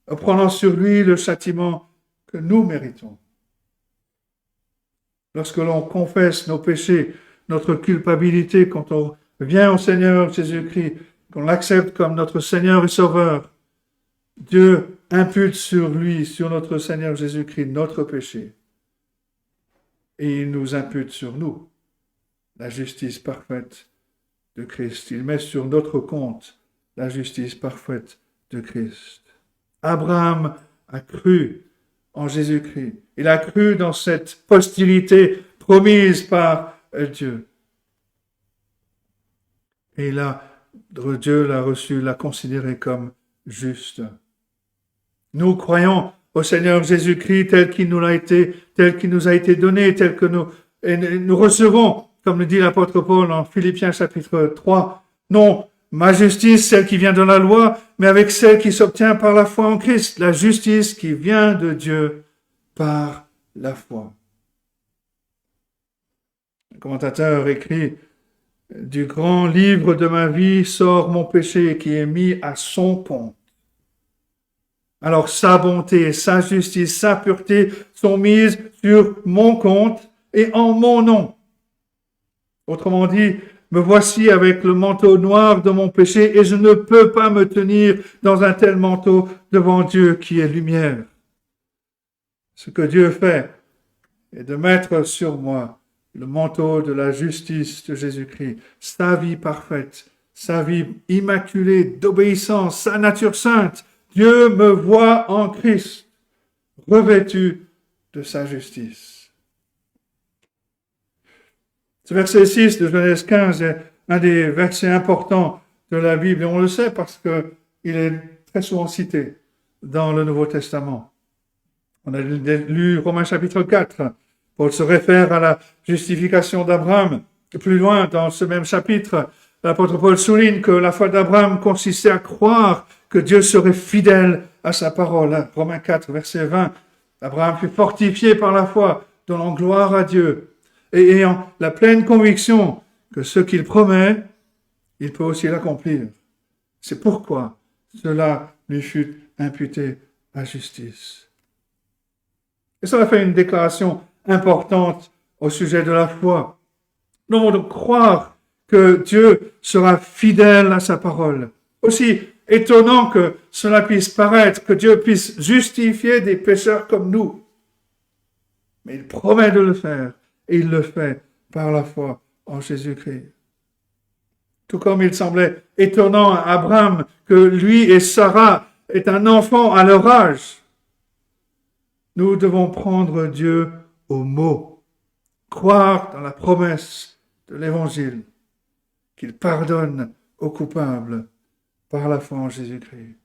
S2: prenant sur lui le châtiment que nous méritons. lorsque l'on confesse nos péchés, notre culpabilité, quand on vient au Seigneur Jésus-Christ, qu'on l'accepte comme notre Seigneur et Sauveur, Dieu impute sur lui, sur notre Seigneur Jésus-Christ, notre péché. Et il nous impute sur nous la justice parfaite de Christ. Il met sur notre compte la justice parfaite de Christ. Abraham a cru en Jésus-Christ. Il a cru dans cette postérité promise par Dieu. Et Dieu l'a reçu, l'a considéré comme juste. Nous croyons au Seigneur Jésus-Christ tel qu'il nous a été donné, tel que nous recevons, comme le dit l'apôtre Paul en Philippiens chapitre 3, non ma justice, celle qui vient de la loi, mais avec celle qui s'obtient par la foi en Christ, la justice qui vient de Dieu par la foi. Le commentateur écrit « Du grand livre de ma vie sort mon péché qui est mis à son compte. Alors sa bonté, sa justice, sa pureté sont mises sur mon compte et en mon nom. Autrement dit, me voici avec le manteau noir de mon péché et je ne peux pas me tenir dans un tel manteau devant Dieu qui est lumière. Ce que Dieu fait est de mettre sur moi le manteau de la justice de Jésus-Christ, sa vie parfaite, sa vie immaculée d'obéissance, sa nature sainte. Dieu me voit en Christ, revêtu de sa justice. Ce verset 6 de Genèse 15 est un des versets importants de la Bible, et on le sait parce qu'il est très souvent cité dans le Nouveau Testament. On a lu Romains chapitre 4, Paul se réfère à la justification d'Abraham. Et plus loin, dans ce même chapitre, l'apôtre Paul souligne que la foi d'Abraham consistait à croire que Dieu serait fidèle à sa parole. Romains 4, verset 20, Abraham fut fortifié par la foi, donnant gloire à Dieu, et ayant la pleine conviction que ce qu'il promet, il peut aussi l'accomplir. C'est pourquoi cela lui fut imputé à justice. Et cela fait une déclaration importante au sujet de la foi. Nous devons donc croire que Dieu sera fidèle à sa parole. Aussi étonnant que cela puisse paraître, que Dieu puisse justifier des pécheurs comme nous. Mais il promet de le faire. Et il le fait par la foi en Jésus-Christ. Tout comme il semblait étonnant à Abraham que lui et Sarah aient un enfant à leur âge, nous devons prendre Dieu au mot, croire dans la promesse de l'Évangile, qu'il pardonne aux coupables par la foi en Jésus-Christ.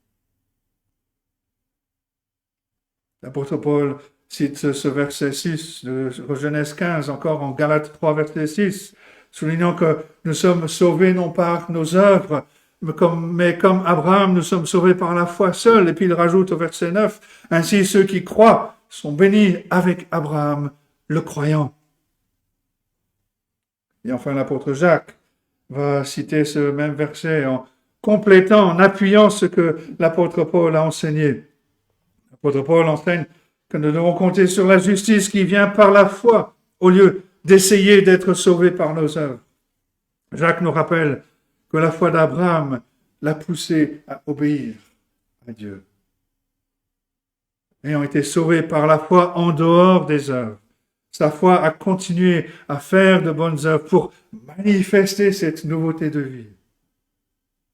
S2: L'apôtre Paul cite ce verset 6 de Genèse 15, encore en Galates 3, verset 6, soulignant que nous sommes sauvés non par nos œuvres, mais comme Abraham, nous sommes sauvés par la foi seule. Et puis il rajoute au verset 9, ainsi ceux qui croient sont bénis avec Abraham, le croyant. Et enfin l'apôtre Jacques va citer ce même verset en complétant, en appuyant ce que l'apôtre Paul a enseigné. L'apôtre Paul enseigne que nous devons compter sur la justice qui vient par la foi, au lieu d'essayer d'être sauvés par nos œuvres. Jacques nous rappelle que la foi d'Abraham l'a poussé à obéir à Dieu. Ayant été sauvé par la foi en dehors des œuvres, sa foi a continué à faire de bonnes œuvres pour manifester cette nouveauté de vie.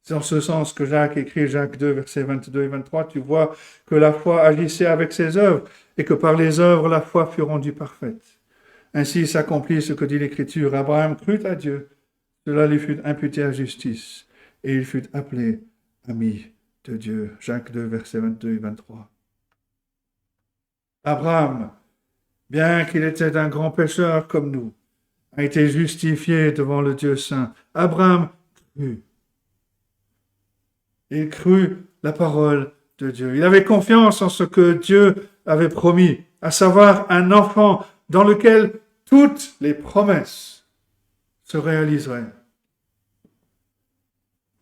S2: C'est en ce sens que Jacques écrit, Jacques 2, versets 22 et 23, tu vois que la foi agissait avec ses œuvres et que par les œuvres, la foi fut rendue parfaite. Ainsi s'accomplit ce que dit l'Écriture. Abraham crut à Dieu, cela lui fut imputé à justice et il fut appelé ami de Dieu. Jacques 2, versets 22 et 23. Abraham, bien qu'il était un grand pécheur comme nous, a été justifié devant le Dieu saint. Abraham crut. Il crut la parole de Dieu. Il avait confiance en ce que Dieu avait promis, à savoir un enfant dans lequel toutes les promesses se réaliseraient.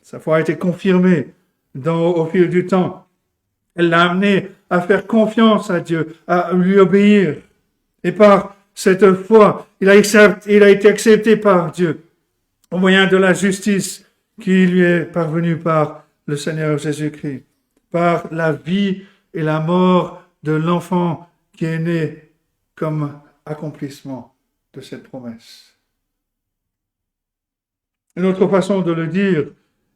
S2: Sa foi a été confirmée au fil du temps. Elle l'a amené à faire confiance à Dieu, à lui obéir. Et par cette foi, il a été accepté par Dieu au moyen de la justice qui lui est parvenue par le Seigneur Jésus-Christ, par la vie et la mort de l'enfant qui est né comme accomplissement de cette promesse. Une autre façon de le dire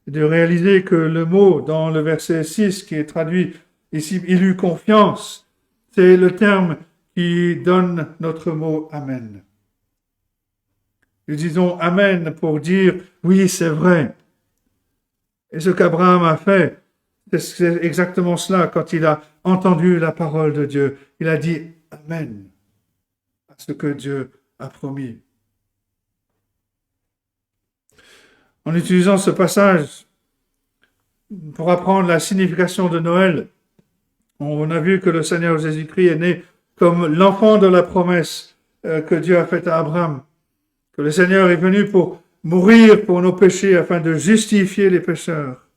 S2: est de réaliser que le mot dans le verset 6 qui est traduit ici, il eut confiance, c'est le terme qui donne notre mot Amen. Nous disons Amen pour dire oui, c'est vrai. Et ce qu'Abraham a fait, c'est exactement cela quand il a entendu la parole de Dieu. Il a dit Amen à ce que Dieu a promis. En utilisant ce passage pour apprendre la signification de Noël, on a vu que le Seigneur Jésus-Christ est né comme l'enfant de la promesse que Dieu a faite à Abraham, que le Seigneur est venu pour mourir pour nos péchés afin de justifier les pécheurs.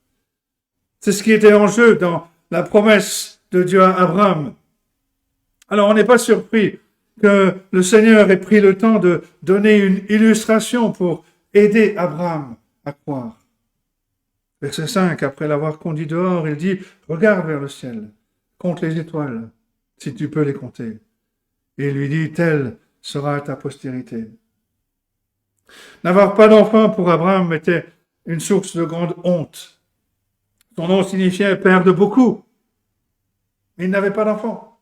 S2: C'est ce qui était en jeu dans la promesse de Dieu à Abraham. Alors on n'est pas surpris que le Seigneur ait pris le temps de donner une illustration pour aider Abraham à croire. Verset 5, après l'avoir conduit dehors, il dit « Regarde vers le ciel, compte les étoiles, si tu peux les compter. » Et il lui dit « Telle sera ta postérité. » N'avoir pas d'enfant pour Abraham était une source de grande honte. Son nom signifiait « père de beaucoup ». Mais il n'avait pas d'enfant.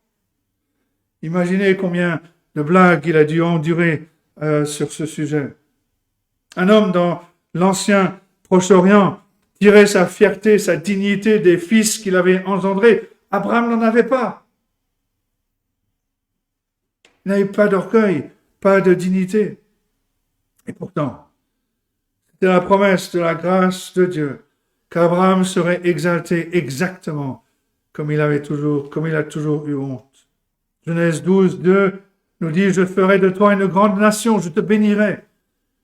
S2: Imaginez combien de blagues il a dû endurer sur ce sujet. Un homme dans l'ancien Proche-Orient tirait sa fierté, sa dignité des fils qu'il avait engendrés. Abraham n'en avait pas. Il n'avait pas d'orgueil, pas de dignité. Et pourtant, c'était la promesse de la grâce de Dieu qu'Abraham serait exalté exactement comme il a toujours eu honte. Genèse 12, 2 nous dit « Je ferai de toi une grande nation, je te bénirai.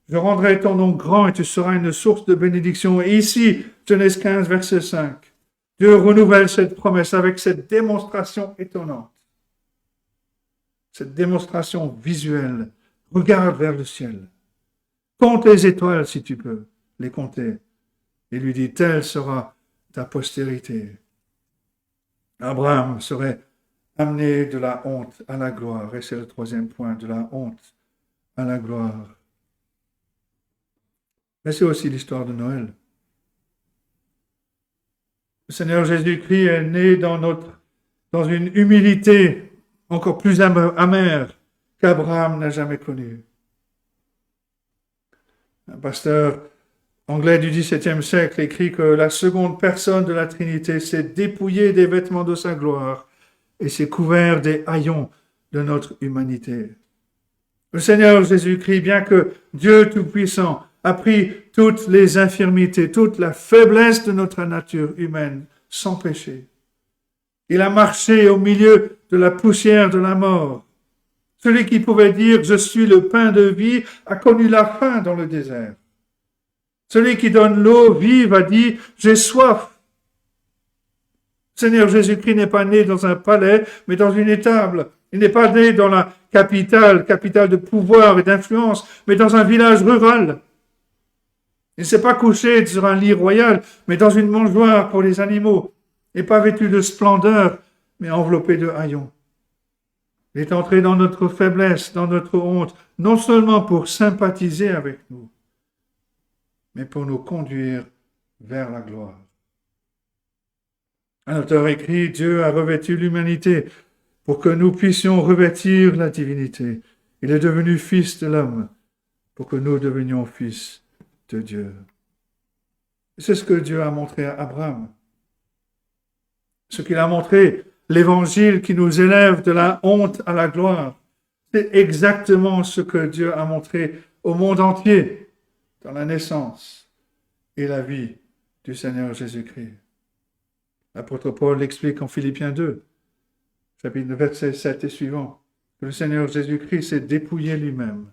S2: Je rendrai ton nom grand et tu seras une source de bénédiction. » Et ici, Genèse 15, verset 5, Dieu renouvelle cette promesse avec cette démonstration étonnante. Cette démonstration visuelle. Regarde vers le ciel. Compte les étoiles si tu peux les compter. Il lui dit, telle sera ta postérité. Abraham serait amené de la honte à la gloire. Et c'est le troisième point, de la honte à la gloire. Mais c'est aussi l'histoire de Noël. Le Seigneur Jésus-Christ est né dans une humilité encore plus amère qu'Abraham n'a jamais connue. Un pasteur anglais du XVIIe siècle écrit que la seconde personne de la Trinité s'est dépouillée des vêtements de sa gloire et s'est couvert des haillons de notre humanité. Le Seigneur Jésus-Christ, bien que Dieu Tout-Puissant, a pris toutes les infirmités, toute la faiblesse de notre nature humaine, sans péché. Il a marché au milieu de la poussière de la mort. Celui qui pouvait dire « Je suis le pain de vie » a connu la faim dans le désert. Celui qui donne l'eau vive a dit « J'ai soif ». Seigneur Jésus-Christ n'est pas né dans un palais, mais dans une étable. Il n'est pas né dans la capitale de pouvoir et d'influence, mais dans un village rural. Il ne s'est pas couché sur un lit royal, mais dans une mangeoire pour les animaux, et pas vêtu de splendeur, mais enveloppé de haillons. Il est entré dans notre faiblesse, dans notre honte, non seulement pour sympathiser avec nous, mais pour nous conduire vers la gloire. Un auteur écrit, Dieu a revêtu l'humanité pour que nous puissions revêtir la divinité. Il est devenu fils de l'homme pour que nous devenions fils de Dieu. C'est ce que Dieu a montré à Abraham. Ce qu'il a montré, l'évangile qui nous élève de la honte à la gloire. C'est exactement ce que Dieu a montré au monde entier dans la naissance et la vie du Seigneur Jésus-Christ. L'apôtre Paul l'explique en Philippiens 2, chapitre verset 7 et suivant, que le Seigneur Jésus-Christ s'est dépouillé lui-même.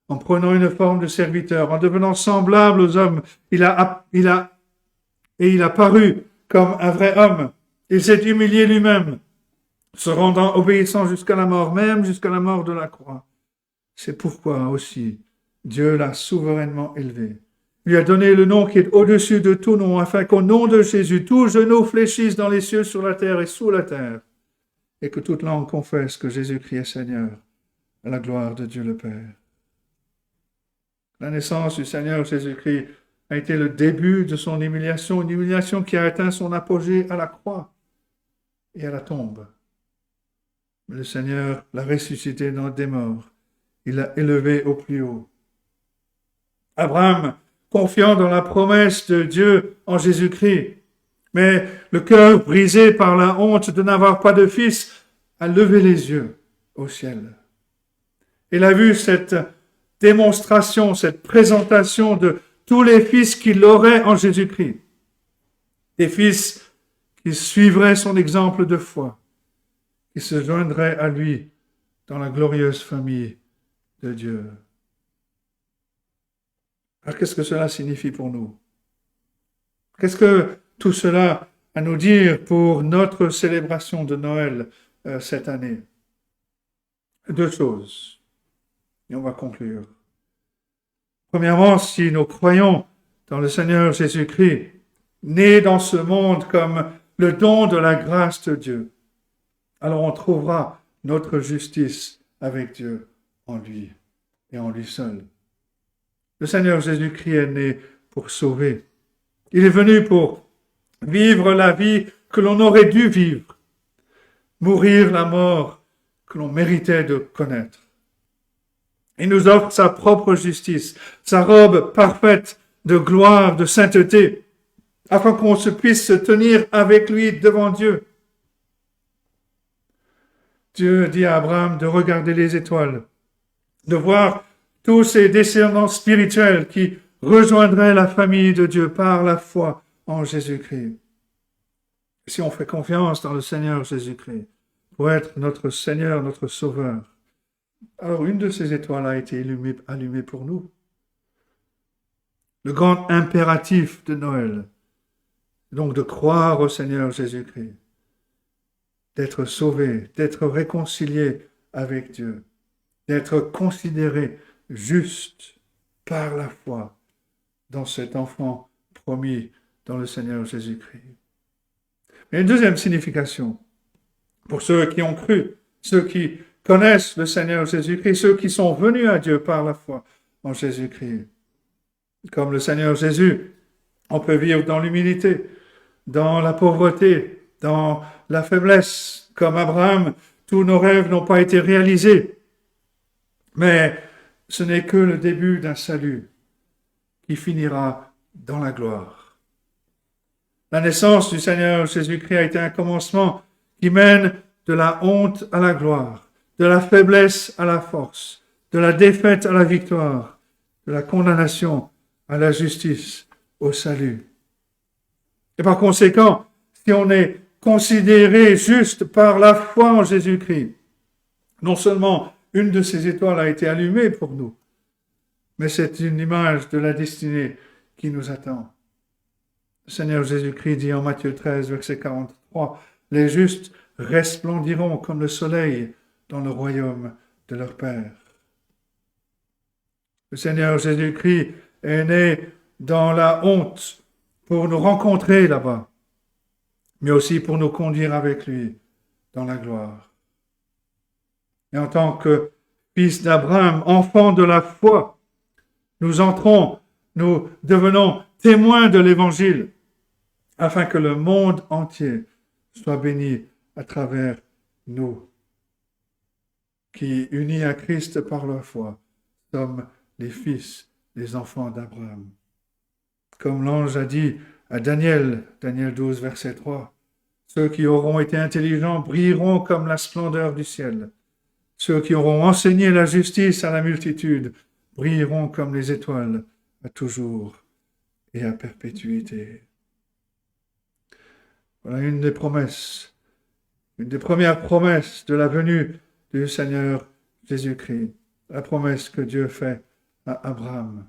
S2: En prenant une forme de serviteur, en devenant semblable aux hommes, il a paru comme un vrai homme. Il s'est humilié lui-même, se rendant obéissant jusqu'à la mort, même jusqu'à la mort de la croix. C'est pourquoi aussi Dieu l'a souverainement élevé. Il lui a donné le nom qui est au-dessus de tout nom, afin qu'au nom de Jésus, tout genou fléchisse dans les cieux, sur la terre et sous la terre, et que toute langue confesse que Jésus-Christ est Seigneur, à la gloire de Dieu le Père. La naissance du Seigneur Jésus-Christ a été le début de son humiliation, une humiliation qui a atteint son apogée à la croix et à la tombe. Mais le Seigneur l'a ressuscité des morts. Il l'a élevé au plus haut. Abraham, confiant dans la promesse de Dieu en Jésus-Christ, mais le cœur brisé par la honte de n'avoir pas de fils, a levé les yeux au ciel. Il a vu cette démonstration, cette présentation de tous les fils qu'il aurait en Jésus-Christ. Des fils qui suivraient son exemple de foi, qui se joindraient à lui dans la glorieuse famille de Dieu. Alors qu'est-ce que cela signifie pour nous? Qu'est-ce que tout cela a à nous dire pour notre célébration de Noël cette année? Deux choses, et on va conclure. Premièrement, si nous croyons dans le Seigneur Jésus-Christ, né dans ce monde comme le don de la grâce de Dieu, alors on trouvera notre justice avec Dieu en lui et en lui seul. Le Seigneur Jésus-Christ est né pour sauver. Il est venu pour vivre la vie que l'on aurait dû vivre, mourir la mort que l'on méritait de connaître. Il nous offre sa propre justice, sa robe parfaite de gloire, de sainteté, afin qu'on puisse se tenir avec lui devant Dieu. Dieu dit à Abraham de regarder les étoiles, de voir tous ces descendants spirituels qui rejoindraient la famille de Dieu par la foi en Jésus-Christ. Si on fait confiance dans le Seigneur Jésus-Christ pour être notre Seigneur, notre Sauveur, alors une de ces étoiles a été allumée pour nous. Le grand impératif de Noël, donc de croire au Seigneur Jésus-Christ, d'être sauvé, d'être réconcilié avec Dieu, d'être considéré juste par la foi dans cet enfant promis dans le Seigneur Jésus-Christ. Mais une deuxième signification, pour ceux qui ont cru, ceux qui connaissent le Seigneur Jésus-Christ, ceux qui sont venus à Dieu par la foi en Jésus-Christ. Comme le Seigneur Jésus, on peut vivre dans l'humilité, dans la pauvreté, dans la faiblesse. Comme Abraham, tous nos rêves n'ont pas été réalisés. Mais ce n'est que le début d'un salut qui finira dans la gloire. La naissance du Seigneur Jésus-Christ a été un commencement qui mène de la honte à la gloire, de la faiblesse à la force, de la défaite à la victoire, de la condamnation à la justice, au salut. Et par conséquent, si on est considéré juste par la foi en Jésus-Christ, non seulement une de ces étoiles a été allumée pour nous, mais c'est une image de la destinée qui nous attend. Le Seigneur Jésus-Christ dit en Matthieu 13, verset 43, « Les justes resplendiront comme le soleil dans le royaume de leur Père. » Le Seigneur Jésus-Christ est né dans la honte pour nous rencontrer là-bas, mais aussi pour nous conduire avec lui dans la gloire. Et en tant que fils d'Abraham, enfant de la foi, nous devenons témoins de l'Évangile, afin que le monde entier soit béni à travers nous, qui, unis à Christ par la foi, sommes les fils, les enfants d'Abraham. Comme l'ange a dit à Daniel 12, verset 3, « Ceux qui auront été intelligents brilleront comme la splendeur du ciel. Ceux qui auront enseigné la justice à la multitude brilleront comme les étoiles à toujours et à perpétuité. » Voilà une des promesses, une des premières promesses de la venue du Seigneur Jésus-Christ. La promesse que Dieu fait à Abraham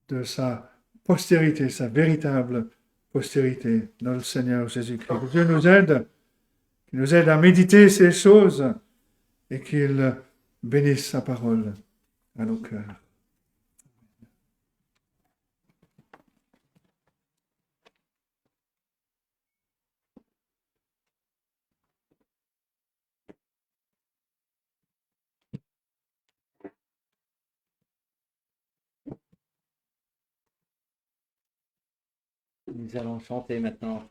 S2: de sa postérité, sa véritable postérité dans le Seigneur Jésus-Christ. Que Dieu nous aide à méditer ces choses et qu'il bénisse sa parole. à nos cœurs.
S1: Nous allons chanter maintenant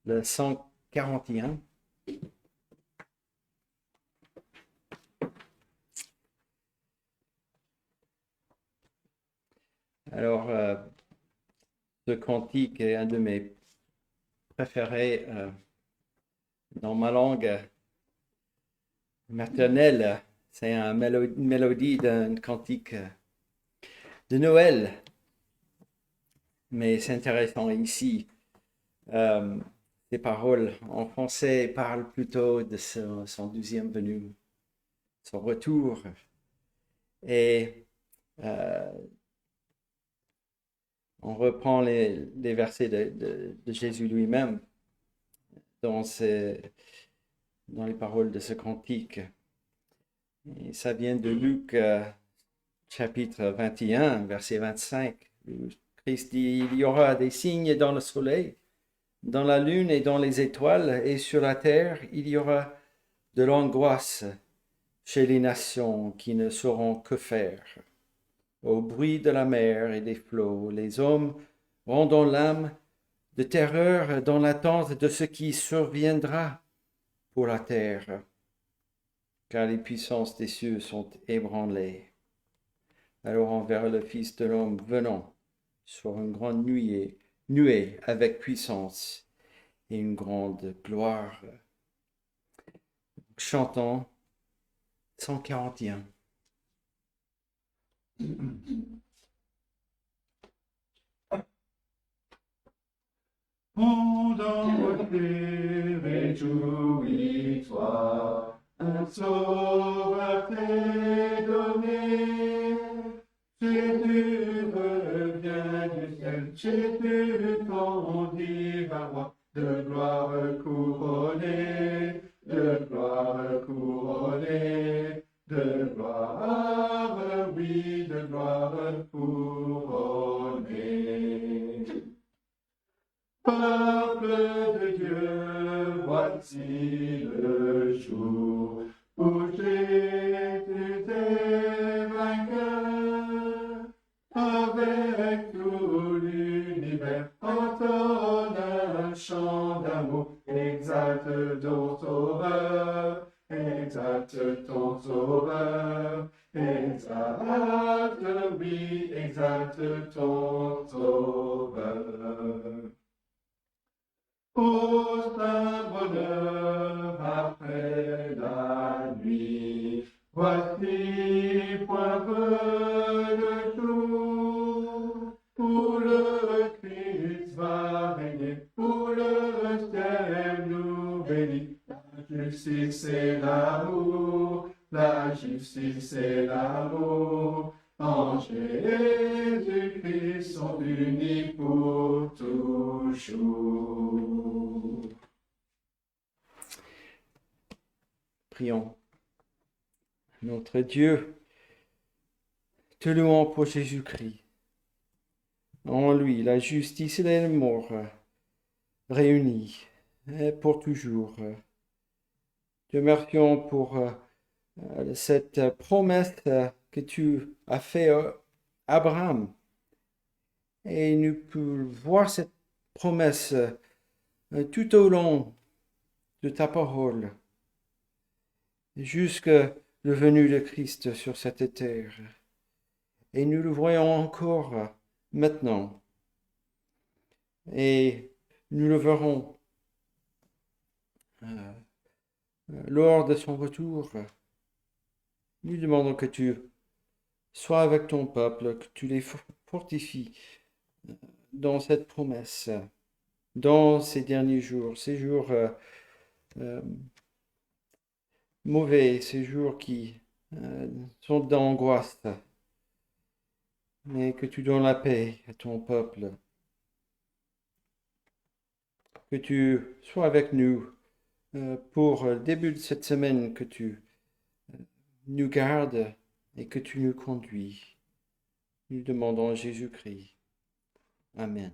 S1: le 141. Alors, ce cantique est un de mes préférés dans ma langue maternelle. C'est une mélodie d'un cantique de Noël. Mais c'est intéressant ici. Ces paroles en français parlent plutôt de son deuxième venue, son retour. Et on reprend les versets de Jésus lui-même dans les paroles de ce cantique. Et ça vient de Luc chapitre 21, verset 25. Où Christ dit, il y aura des signes dans le soleil, dans la lune et dans les étoiles, et sur la terre, il y aura de l'angoisse chez les nations qui ne sauront que faire. Au bruit de la mer et des flots, les hommes rendant l'âme de terreur dans l'attente de ce qui surviendra pour la terre, car les puissances des cieux sont ébranlées. Alors on verra le Fils de l'homme venant sur une grande nuée avec puissance et une grande gloire. Chantons 141.
S2: Monde entier, réjouis-toi, un sauveur t'est donné. Jésus revient du ciel, Jésus ton divin roi, de gloire couronné, de gloire couronné, de gloire, oui, de gloire couronné. Peuple de Dieu, voici le jour où Jésus est vainqueur. Avec tout l'univers, entonne un chant d'amour, exalte ton sauveur, exalte ton sauveur, exalte, oui, exalte ton sauveur. Ô saint bonheur après la nuit, voici poindre le jour, où le Christ va régner, où le ciel nous bénit. La justice et l'amour, la justice et l'amour, en Jésus-Christ sont unis pour toujours.
S1: Prions. Notre Dieu, te louons pour Jésus-Christ. En lui, la justice et l'amour réunis pour toujours. Te remercions pour cette promesse que tu as faite à Abraham. Et nous pouvons voir cette promesse tout au long de ta parole, jusqu'à le venu de Christ sur cette terre. Et nous le voyons encore maintenant. Et nous le verrons lors de son retour. Nous demandons que tu sois avec ton peuple, que tu les fortifies dans cette promesse, dans ces derniers jours, ces jours mauvais, ces jours qui sont d'angoisse, mais que tu donnes la paix à ton peuple, que tu sois avec nous pour le début de cette semaine, que tu nous gardes et que tu nous conduis. Nous demandons en Jésus-Christ. Amen.